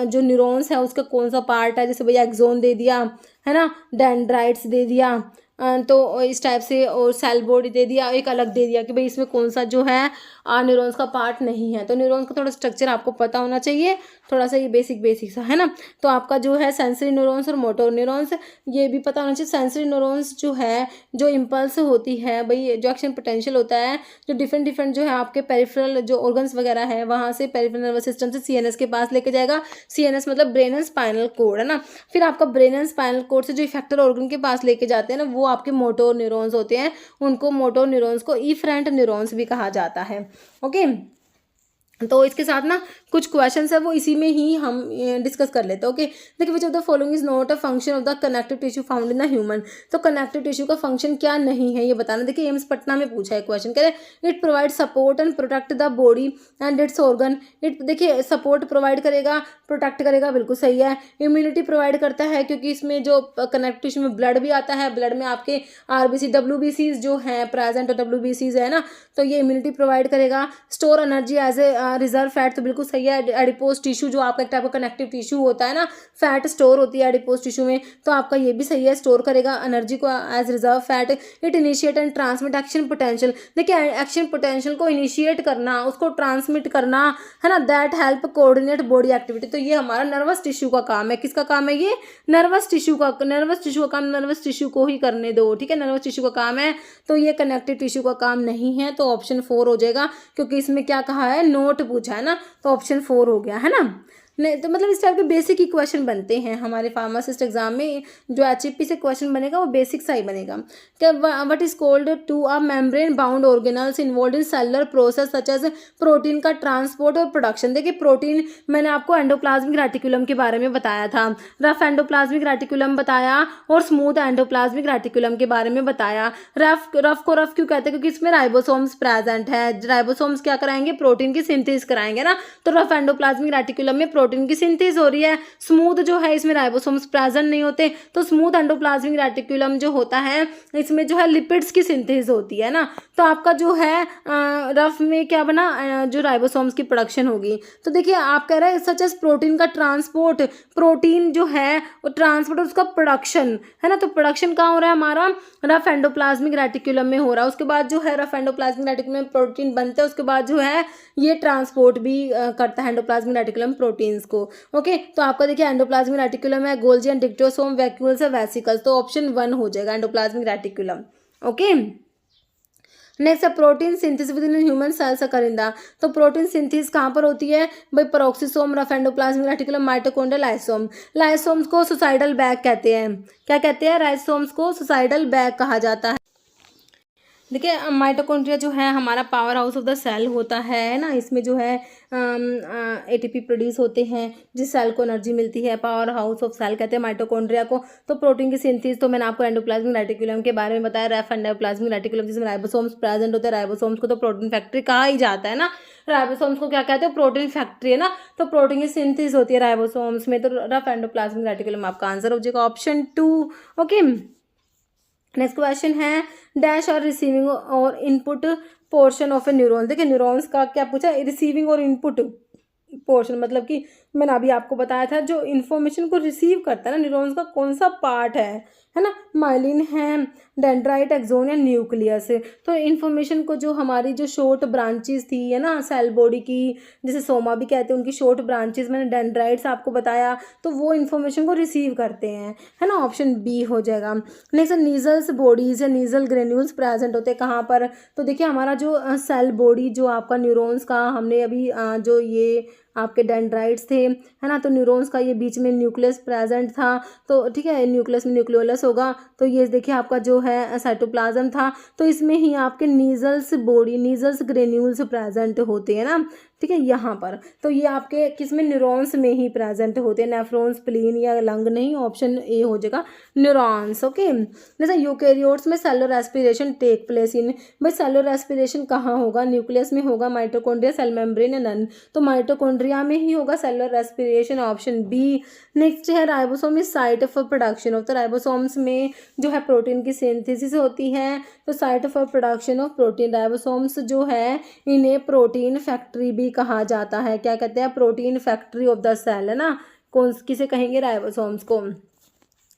जो न्यूरॉन्स है उसका कौन सा पार्ट है, जैसे भैया एक्सोन दे दिया, है ना, डेंड्राइट्स दे दिया, तो इस टाइप से, और सेल बॉडी दे दिया, एक अलग दे दिया कि भाई इसमें कौन सा जो है न्यूरॉन्स का पार्ट नहीं है। तो न्यूरॉन्स का थोड़ा स्ट्रक्चर आपको पता होना चाहिए, थोड़ा सा ये बेसिक सा है ना। तो आपका जो है सेंसरी न्यूरॉन्स और मोटर न्यूरॉन्स ये भी पता होना चाहिए। सेंसरी न्यूरॉन्स जो है, जो इम्पल्स होती है भाई, जो एक्शन पोटेंशियल होता है, जो डिफरेंट जो है आपके पेरिफेरल जो ऑर्गन्स वगैरह है वहाँ से पेरिफेरल नर्वस सिस्टम से सीएनएस के पास लेके जाएगा। सीएनएस मतलब ब्रेन एंड स्पाइनल कोड है ना। फिर आपका ब्रेन एंड स्पाइनल कोड से जो इफेक्टर ऑर्गन के पास लेके जाते हैं ना, वो आपके मोटर न्यूरॉन्स होते हैं। उनको मोटर न्यूरॉन्स को इफरेंट न्यूरॉन्स भी कहा जाता है। ओके, तो इसके साथ ना कुछ क्वेश्चंस है वो इसी में ही हम डिस्कस कर लेते हैं। ओके, देखिए विच of the following is not a function of the connective tissue found in the human. तो कनेक्टिव टिश्यू का फंक्शन क्या नहीं है ये बताना। देखिए एम्स पटना में पूछा है क्वेश्चन, कह रहे it provide support and protect the body and it's organ. It देखिए सपोर्ट प्रोवाइड करेगा, प्रोटेक्ट करेगा, बिल्कुल सही है। इम्यूनिटी प्रोवाइड करता है क्योंकि इसमें जो कनेक्टिव टिश्यू में ब्लड भी आता है, ब्लड में आपके आरबीसी WBCs जो हैं प्रेजेंट, और WBCs है ना, तो ये इम्यूनिटी प्रोवाइड करेगा। Store energy as a reserve fat, तो बिल्कुल सही है। एडिपोज टिश्यू जो आपका एक टाइप का कनेक्टिव टिश्यू होता है ना, फैट स्टोर होती है एडिपोज टिश्यू में, तो आपका ये भी सही है, स्टोर करेगा एनर्जी को as reserve fat. It initiate and transmit action potential. देखिए एक्शन पोटेंशियल को इनिशिएट करना, उसको ट्रांसमिट करना है ना, that help coordinate body activity. तो ये हमारा नर्वस टिश्यू का काम है। किसका काम है ये? नर्वस टिश्यू का। नर्वस टिश्यू का काम नर्वस टिश्यू को ही करने दो, ठीक है, नर्वस टिश्यू का काम है। तो ये कनेक्टिव टिश्यू का काम नहीं है, तो ऑप्शन 4 हो जाएगा, क्योंकि इसमें क्या कहा है, नोट पूछा है ना, तो ऑप्शन 4 हो गया है ना। नहीं तो मतलब इस टाइप के बेसिक ही क्वेश्चन बनते हैं हमारे फार्मासिस्ट एग्जाम में। जो HFP से क्वेश्चन बनेगा वो बेसिक सा ही बनेगा। क्या what is called to a membrane bound organelles involve in cellular process such as protein का ट्रांसपोर्ट और प्रोडक्शन। देखिए प्रोटीन मैंने आपको एंडोप्लाज्मिक रेटिकुलम के बारे में बताया था, रफ एंडोप्लाज्मिक रेटिकुलम बताया और स्मूथ एंडोप्लाज्मिक रेटिकुलम के बारे में बताया। रफ को रफ क्यों कहते हैं? क्योंकि इसमें राइबोसोम्स प्रेजेंट है। राइबोसोम्स क्या कराएंगे? प्रोटीन की सिंथेसिस कराएंगे ना, तो रफ एंडोप्लाज्मिक रेटिकुलम में प्रोटीन की सिंथेसिस हो रही है। स्मूथ जो है इसमें राइबोसोम्स प्रेजेंट नहीं होते, तो स्मूथ एंडोप्लाज्मिक रेटिकुलम जो होता है इसमें जो है लिपिड्स की सिंथेसिस होती है ना। तो आपका जो है रफ में क्या बना, जो राइबोसोम्स की प्रोडक्शन होगी। तो देखिए आप कह रहे हैं सच एज प्रोटीन का ट्रांसपोर्ट, प्रोटीन जो है वो ट्रांसपोर्ट उसका प्रोडक्शन है ना। तो प्रोडक्शन कहाँ हो रहा है? हमारा रफ एंडोप्लाज्मिक रेटिकुलम में हो रहा है। उसके बाद जो है रफ एंडोप्लाज्मिक रेटिकुलम में प्रोटीन बनते हैं, उसके बाद जो है ये ट्रांसपोर्ट भी करता है एंडोप्लाज्मिक रेटिकुलम प्रोटीन्स को। ओके, तो आपका देखिए एंडोप्लाज्मिक रेटिकुलम है, गोल्जी एंड डिक्टोसोम, वैक्यूल्स है, वेसिकल्स, तो ऑप्शन 1 हो जाएगा एंडोप्लाज्मिक रेटिकुलम। ओके, नेक्स्ट है protein synthesis within human cells करिंदा। तो प्रोटीन सिंथेसिस कहाँ पर होती है भाई? Peroxisome, rough endoplasmic reticulum, mitochondrial, lysosome. Lysosomes को सुसाइडल बैग कहते हैं। क्या कहते हैं? लाइसोम्स को सुसाइडल बैग कहा जाता है। देखिए माइटोकॉन्ड्रिया जो है हमारा power house of the cell होता है ना, इसमें जो है ATP प्रोड्यूस होते हैं, जिस सेल को एनर्जी मिलती है। पावर हाउस ऑफ सेल कहते हैं माइटोकॉन्ड्रिया को। तो प्रोटीन की सिंथेसिस तो मैंने आपको एंडोप्लाज्मिक रेटिकुलम के बारे में बताया, रफ एंडोप्लाज्मिक रेटिकुलम जिसमें राइबोसोम्स प्रेजेंट होते हैं। राइबोसोम्स को तो प्रोटीन फैक्ट्री कहा ही जाता है ना। राइबोसोम्स को क्या कहते हैं? प्रोटीन फैक्ट्री है ना। तो प्रोटीन की सिंथेसिस होती है राइबोसोम्स में, तो रफ एंडोप्लाज्मिक रेटिकुलम आपका आंसर हो जाएगा ऑप्शन 2। ओके, नेक्स्ट क्वेश्चन है डैश और रिसीविंग और input portion of A neuron. देखिए न्यूरॉन्स का क्या पूछा? रिसीविंग और इनपुट पोर्शन, मतलब कि मैंने अभी आपको बताया था जो इन्फॉर्मेशन को रिसीव करता है ना न्यूरॉन्स का कौन सा पार्ट है ना, माइलिन है, डेंड्राइट, एक्सोन या न्यूक्लियस। तो इन्फॉर्मेशन को जो हमारी जो शॉर्ट ब्रांचेस थी है ना सेल बॉडी की, जैसे सोमा भी कहते हैं, उनकी शॉर्ट ब्रांचेस मैंने डेंड्राइट्स आपको बताया, तो वो इन्फॉर्मेशन को रिसीव करते हैं, है ना, ऑप्शन बी हो जाएगा। नेक्स्ट नीजल्स बॉडीज या नीजल ग्रेन्यूल्स प्रेजेंट होते हैं कहाँ पर? तो देखिए हमारा जो सेल बॉडी जो आपका न्यूरॉन्स का, हमने अभी जो ये आपके डेंड्राइट्स थे है ना, तो न्यूरॉन्स का ये बीच में न्यूक्लियस प्रेजेंट था, तो ठीक है न्यूक्लियस में न्यूक्लियोलस होगा। तो ये देखिए आपका जो है साइटोप्लाज्म था, तो इसमें ही आपके नीजल्स बॉडी, नीजल्स ग्रेन्यूल्स प्रेजेंट होते हैं ना, ठीक है यहाँ पर। तो ये आपके किसमें? न्यूरॉन्स में ही प्रेजेंट होते हैं, नेफ्रॉन्स, स्प्लीन या लंग नहीं, ऑप्शन ए हो जाएगा न्यूरॉन्स। ओके, जैसे यूकेरियोट्स में cellular respiration take place in, भाई सेलुलर रेस्पिरेशन कहाँ होगा? न्यूक्लियस में होगा, माइटोकॉन्ड्रिया, सेल मेम्ब्रेन या नन, तो माइटोकॉन्ड्रिया में ही होगा cellular respiration, option B. Next है ribosome is site of production of, तो राइबोसोम्स में जो है प्रोटीन की सिंथेसिस होती है, तो site of production of protein. Ribosomes जो है इन्हें प्रोटीन फैक्ट्री भी कहा जाता है। क्या कहते हैं? Protein factory of the cell, है ना। कौन किसे कहेंगे? राइबोसोम्स को।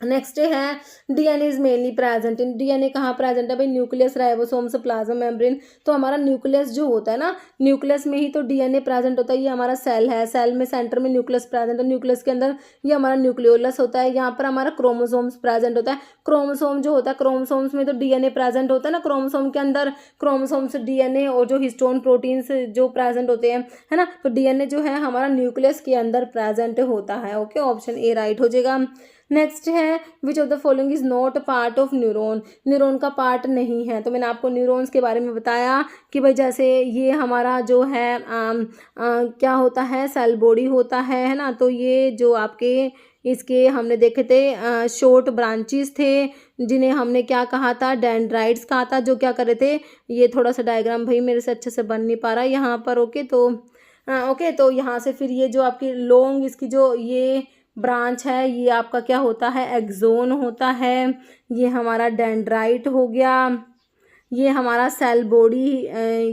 नेक्स्ट है DNA is mainly present in, DNA कहाँ प्रेजेंट है भाई, न्यूक्लियस, राइबोसोम्स, प्लाज्मा मेम्ब्रेन। तो हमारा न्यूक्लियस जो होता है ना, न्यूक्लियस में ही तो डीएनए प्रेजेंट होता है। ये हमारा सेल है, सेल में सेंटर में न्यूक्लियस प्रेजेंट है, न्यूक्लियस के अंदर ये हमारा न्यूक्लियोलस होता है। यहाँ पर हमारा क्रोमोसोम्स प्रेजेंट होता है। क्रोमोसोम जो होता है, क्रोमोसोम्स में तो डीएनए प्रेजेंट होता है ना, क्रोमोसोम के अंदर क्रोमोसोम्स डीएनए और जो हिस्टोन प्रोटीन्स जो प्रेजेंट होते हैं, है ना। तो डीएनए जो है हमारा न्यूक्लियस के अंदर प्रेजेंट होता है। ओके, ऑप्शन ए राइट हो जाएगा। नेक्स्ट है which of the following is not part of neuron, neuron का पार्ट नहीं है। तो मैंने आपको न्यूरॉन्स के बारे में बताया कि भाई जैसे ये हमारा जो है क्या होता है, सेल बॉडी होता है ना। तो ये जो आपके इसके हमने देखे थे शॉर्ट ब्रांचेस थे, जिन्हें हमने क्या कहा था, डेंड्राइट्स कहा था, जो क्या कर रहे थे, ये थोड़ा सा डायग्राम भाई मेरे से अच्छे से बन नहीं पा रहा यहाँ पर। ओके, तो ओके, तो यहाँ से फिर ये जो आपकी लॉन्ग इसकी जो ये ब्रांच है, ये आपका क्या होता है, एक्सोन होता है। ये हमारा डेंड्राइट हो गया। ये हमारा सेल बॉडी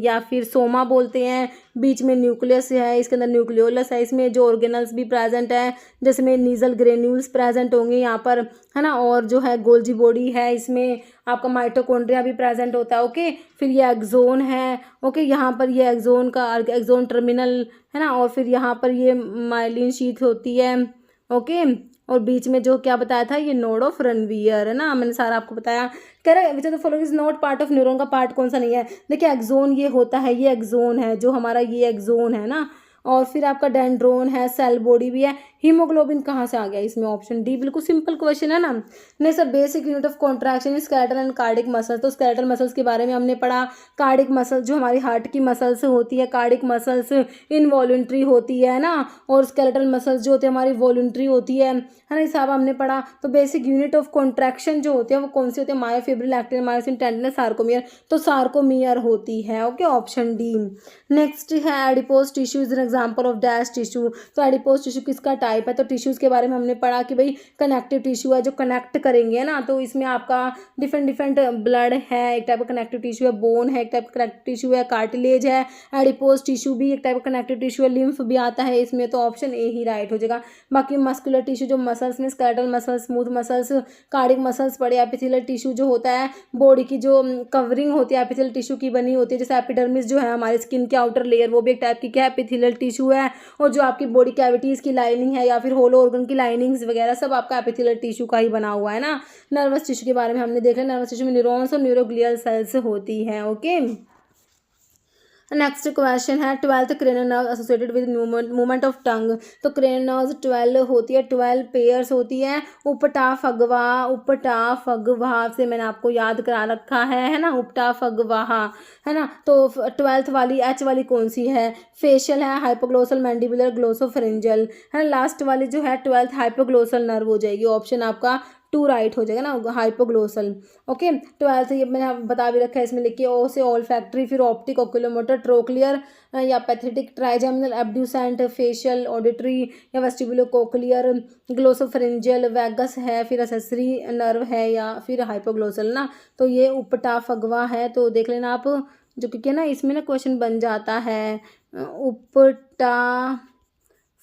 या फिर सोमा बोलते हैं। बीच में न्यूक्लियस है, इसके अंदर न्यूक्लियोलस है, इसमें जो ऑर्गेनल्स भी प्रेजेंट है, जैसे में नीजल ग्रेन्यूल्स प्रेजेंट होंगे यहाँ पर, है ना। और जो है गोल्जी बॉडी है, इसमें आपका माइटोकॉन्ड्रिया भी प्रेजेंट होता है। ओके, फिर ये एक्सोन है। ओके, यहाँ पर ये एक्सोन का एक्सोन टर्मिनल है ना, और फिर यहाँ पर ये माइलिन शीथ होती है। ओके, और बीच में जो क्या बताया था, ये नोड ऑफ रनवियर है ना, मैंने सारा आपको बताया। कह रहा है which of the following is not part of neuron का पार्ट कौन सा नहीं है। देखिए एक्सोन ये होता है, ये एक्सोन है जो हमारा, ये एक्सोन है ना। और फिर आपका डेंड्रोन है, सेल बॉडी भी है। हीमोग्लोबिन कहाँ से आ गया इसमें, ऑप्शन डी, बिल्कुल सिंपल क्वेश्चन है ना। नहीं sir, basic unit of contraction skeletal and cardiac muscles, तो स्केलेटल मसल्स के बारे में हमने पढ़ा। कार्डिक मसल्स जो हमारी हार्ट की मसल्स होती है, कार्डिक मसल्स इनवॉल्यूंट्री होती है ना, और स्केलेटल मसल्स जो होती है हमारी वॉल्यूंट्री होती है ना, ये सब हमने पढ़ा। तो बेसिक यूनिट ऑफ कॉन्ट्रैक्शन जो होती है वो कौन सी होती है, मायोफिब्रिल, एक्टिन, मायोसिन, टेंडनस, सार्कोमियर। तो सार्कोमियर होती है। Okay, option D. नेक्स्ट है adipose tissue is an example of dash tissue, तो एडिपोज टिश्यू किसका टाइप है। तो टिश्यूज के बारे में हमने पढ़ा कि भाई कनेक्टिव टिश्यू है, जो कनेक्ट करेंगे ना। तो इसमें आपका डिफरेंट ब्लड है, एक टाइप का कनेक्टिव टिश्यू है, बोन है एक टाइप का कनेक्टिव टिश्यू है, कार्टिलेज है, एडिपोज टिश्यू भी एक टाइप का कनेक्टिव टिश्यू है, लिम्फ भी आता है इसमें। तो ऑप्शन ए ही राइट हो जाएगा। बाकी मस्कुलर टिश्यू जो मसल्स में skeletal muscles, smooth muscles, cardiac muscles पड़े। एपिथेलियल टिश्यू जो होता है बॉडी की जो कवरिंग होती है एपिथेलियल टिश्यू की बनी होती है, जैसे एपिडर्मिस जो है हमारी स्किन के आउटर लेयर, वो भी एक टाइप की क्या एपिथेलियल टिश्यू है। और जो आपकी बॉडी कैविटीज की लाइनिंग है या फिर होलो ऑर्गन की लाइनिंग्स वगैरह सब आपका एपिथेलियल टिश्यू का ही बना हुआ है ना। नर्वस टिश्यू के बारे में हमने देखा, नर्वस टिश्यू में न्यूरॉन्स और न्यूरोग्लियल सेल्स होती हैं। ओके, नेक्स्ट क्वेश्चन है 12th cranial nerve associated with movement of tongue. तो क्रेनियल नर्व्स 12 होती है, 12 पेयर्स होती है। उपटा फगवा से मैंने आपको याद करा रखा है ना, उपटा फगवाहा है ना। तो 12th वाली एच वाली कौन सी है, फेशियल है, हाइपोग्लोसल, मैंडिबुलर, ग्लोसोफरेंजियल है ना। लास्ट वाली जो है 12th हाइपोग्लोसल नर्व हो जाएगी, ऑप्शन आपका 2 राइट हो जाएगा ना, हाइपोग्लोसल। ओके, 12th ये मैंने बता भी रखा है, इसमें लिखिए ओ से ऑल फैक्ट्री, फिर ऑप्टिक, ओक्यूलोमोटर, ट्रोक्लियर या pathetic, trigeminal, abducent, facial, auditory या वेस्टिबुलो कोक्लियर, ग्लोसोफरेंजियल, वैगस है, फिर एसेसरी नर्व है या फिर हाइपोग्लोसल ना। तो ये उपटा फगवा है, तो देख लेना आप, जो क्योंकि ना इसमें ना क्वेश्चन बन जाता है उपटा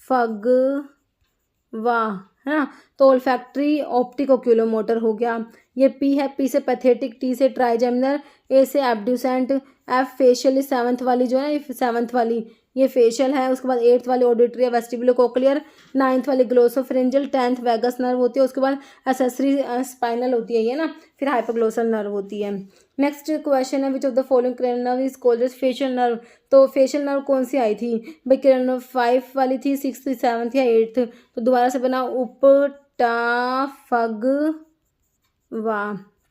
फगवा है ना। तो ओल्फैक्टरी, ऑप्टिक, ओक्यूलोमोटर हो गया। ये पी है, पी से पैथेटिक, टी से ट्राइजेमिनल, ए से एब्ड्यूसेंट, एफ फेशियल, 7th वाली जो है ना, ये 7th वाली ये फेशियल है। उसके बाद 8th वाली ऑडिटरी, वेस्टिबुलो कोक्लियर, 9th वाली ग्लोसोफरेंजियल, 10th वैगस नर्व होती है। उसके बाद एसेसरी स्पाइनल होती है ये ना, फिर हाइपोग्लोसल नर्व होती है। नेक्स्ट क्वेश्चन है which of the following cranial nerve is called as facial nerve. तो फेशियल नर्व कौन सी आई थी भाई, क्रेनियल नर्व 5 वाली थी, 6th, 7th या 8th। तो दोबारा से बना उपटा फगवा,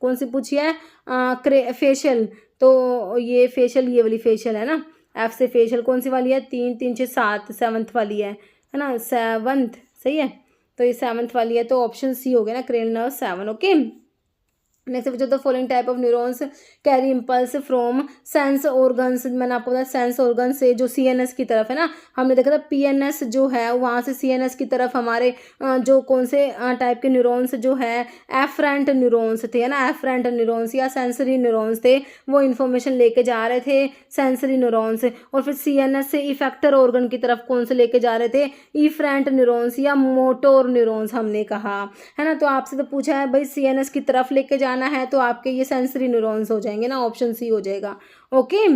कौन सी पूछी है, फेशियल। तो ये फेशियल, ये वाली फेशियल है ना, एफ से फेशियल कौन सी वाली है, 3, 3, 6, 7 7th वाली है ना, 7th सही है। तो ये 7th वाली है, तो ऑप्शन सी हो गया ना, क्रेनियल नर्व 7। ओके, नेक्स्ट जो the following type of neurons carry impulse from sense organs, मैंने आपको बताया सेंस ऑर्गन से जो सीएनएस की तरफ है ना, हमने देखा था पीएनएस जो है वहाँ से सीएनएस की तरफ हमारे जो कौन से टाइप के न्यूरॉन्स जो है एफरेंट न्यूरॉन्स थे, है ना, एफरेंट न्यूरॉन्स या सेंसरी न्यूरॉन्स थे, वो इन्फॉर्मेशन लेके जा रहे थे सेंसरी न्यूरॉन्स। और फिर सीएनएस से इफेक्टर ऑर्गन की तरफ कौन से लेके जा रहे थे, इफरेंट न्यूरॉन्स या मोटोर न्यूरॉन्स हमने कहा, है ना। तो आपसे तो पूछा है भाई सीएनएस की तरफ लेके जाना है तो आपके ये सेंसरी न्यूरॉन्स हो जाएंगे ना, ऑप्शन सी हो जाएगा। ओके,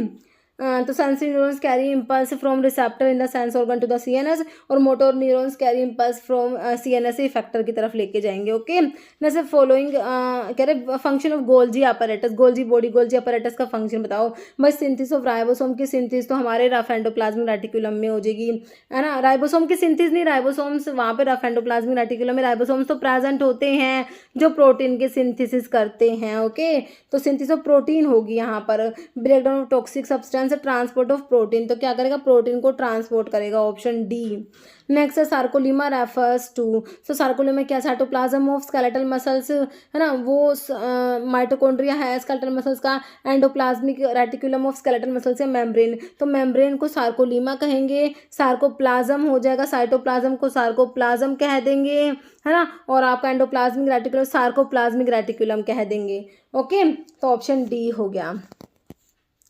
तो sensory neurons carry impulse from receptor in the sense organ to the CNS, और motor neurons carry impulse from CNS से इफेक्टर की तरफ लेके जाएंगे। ओके, जैसे फॉलोइंग कह रहे function of Golgi apparatus, Golgi body Golgi apparatus का फंक्शन बताओ। भाई सिंथेसिस ऑफ राइबोसोम की सिंथेसिस तो हमारे रफ एंडोप्लाज्मिक रेटिकुलम में हो जाएगी, है ना। राइबोसोम की सिंथेसिस नहीं, राइबोसोम्स वहाँ पे रफ एंडोप्लाज्मिक रेटिकुलम में राइबोसोम्स तो प्रेजेंट होते हैं जो प्रोटीन के सिंथेसिस करते हैं। ओके, तो सिंथेसिस ऑफ प्रोटीन होगी यहाँ पर। Breakdown of toxic substance, transport of protein, तो क्या करेगा, प्रोटीन को ट्रांसपोर्ट करेगा, ऑप्शन डी। नेक्स्ट है सार्कोलीमा रेफर्स टू, सो सार्कोलीमा क्या, साइटोप्लाज्म ऑफ स्केलेटल मसल्स, है ना, वो माइटोकॉन्ड्रिया है स्केलेटल मसल्स का, endoplasmic reticulum of skeletal muscles या मेम्ब्रेन, तो मेम्ब्रेन को सार्कोलीमा कहेंगे, सार्कोप्लाज्म हो जाएगा, साइटोप्लाज्म को सार्कोप्लाज्म कह देंगे, है ना, और आपका एंडोप्लाज्मिक रेटिकुलम सार्कोप्लाज्मिक रेटिकुलम कह देंगे। ओके, तो ऑप्शन डी हो गया।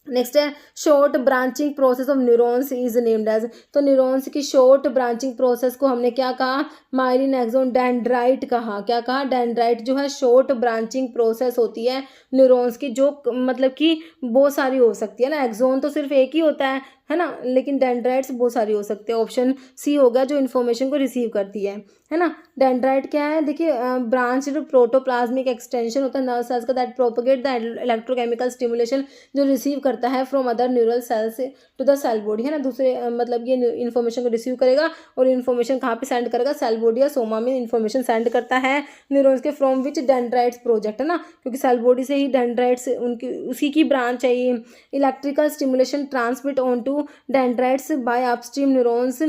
नेक्स्ट है short branching process of neurons is named as, तो न्यूरॉन्स की शॉर्ट ब्रांचिंग प्रोसेस को हमने क्या कहा, माइलिन एक्सोन डेंड्राइट कहा। क्या कहा, डेंड्राइट जो है शॉर्ट ब्रांचिंग प्रोसेस होती है न्यूरॉन्स की, जो मतलब कि बहुत सारी हो सकती है ना, एक्सोन तो सिर्फ एक ही होता है ना, लेकिन डेंड्राइट्स बहुत सारी हो सकते हैं। ऑप्शन सी हो गया, जो इन्फॉर्मेशन को रिसीव करती है ना। डेंड्राइट क्या है, देखिए ब्रांच प्रोटोप्लाज्मिक एक्सटेंशन होता है नर्व सेल्स का, that propagate the electrochemical stimulation, जो रिसीव करता है from other neural cells to the cell body, है ना, दूसरे मतलब ये इन्फॉर्मेशन को रिसीव करेगा और इन्फॉर्मेशन कहाँ पे सेंड करेगा, सेल बॉडी या सोमा में इन्फॉर्मेशन सेंड करता है न्यूरॉन्स के, फ्रॉम विच डेंड्राइट्स प्रोजेक्ट, है ना, क्योंकि सेल बॉडी से ही डेंड्राइट्स उनकी उसी की ब्रांच है ये। Electrical stimulation transmit onto dendrites by upstream neurons,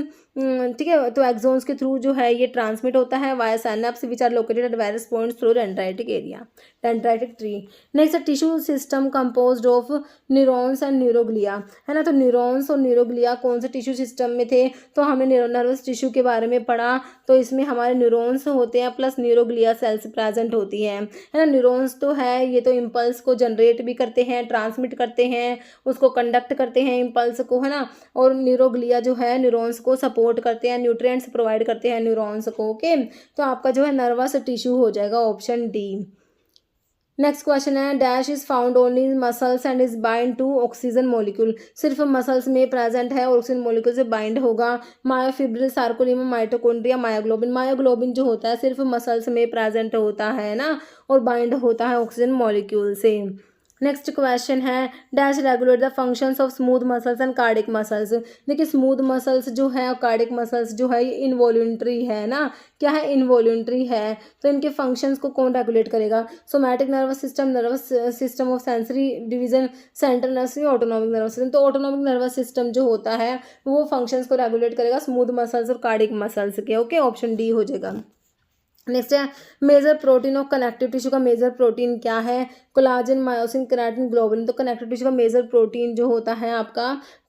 ठीक है, तो एक्सोन्स के थ्रू जो है ये ट्रांसमिट होता है via synapse which are located at various points through dendritic area, dendritic tree. Next tissue system composed of neurons and neuroglia, है ना, तो न्यूरॉन्स और न्यूरोग्लिया कौन से टिश्यू सिस्टम में थे, तो हमने नर्वस टिश्यू के बारे में पढ़ा, तो इसमें हमारे न्यूरॉन्स होते हैं प्लस न्यूरोग्लिया सेल्स प्रेजेंट होती हैं, है ना। न्यूरॉन्स तो है ये तो इम्पल्स को जनरेट भी करते हैं, ट्रांसमिट करते हैं, उसको कंडक्ट करते हैं इम्पल्स को, है ना, और न्यूरोग्लिया जो है न्यूरॉन्स को सपोर्ट करते हैं, न्यूट्रिएंट्स प्रोवाइड करते हैं न्यूरॉन्स को। ओके, तो आपका जो है नर्वस टिश्यू हो जाएगा, ऑप्शन डी। नेक्स्ट क्वेश्चन है dash is found only in muscles and is bind to oxygen molecule, सिर्फ मसल्स में प्रेजेंट है और ऑक्सीजन मॉलिक्यूल से बाइंड होगा। Myofibril, sarcolemma, mitochondria, myoglobin, myoglobin जो होता है सिर्फ मसल्स में प्रेजेंट होता है ना, और बाइंड होता है ऑक्सीजन मॉलिक्यूल से। नेक्स्ट क्वेश्चन है dash regulate the functions of smooth muscles and cardiac muscles, देखिए स्मूथ मसल्स जो है और कार्डिक मसल्स जो है ये इनवॉल्यूंट्री है ना, क्या है, इनवॉल्यूंट्री है, तो इनके फंक्शंस को कौन रेगुलेट करेगा, somatic nervous system of sensory division, central nervous, autonomic nervous system, तो ऑटोनॉमिक नर्वस सिस्टम जो होता है वो फंक्शंस को रेगुलेट करेगा स्मूथ मसल्स और कार्डिक मसल्स के। ओके, ऑप्शन डी हो जाएगा। नेक्स्ट है major protein of connective tissue का मेजर प्रोटीन क्या है, कोलाजन, मायोसिन, केराटिन, ग्लोबुलिन, तो कनेक्टिव टिश्यू का मेजर प्रोटीन जो होता है आपका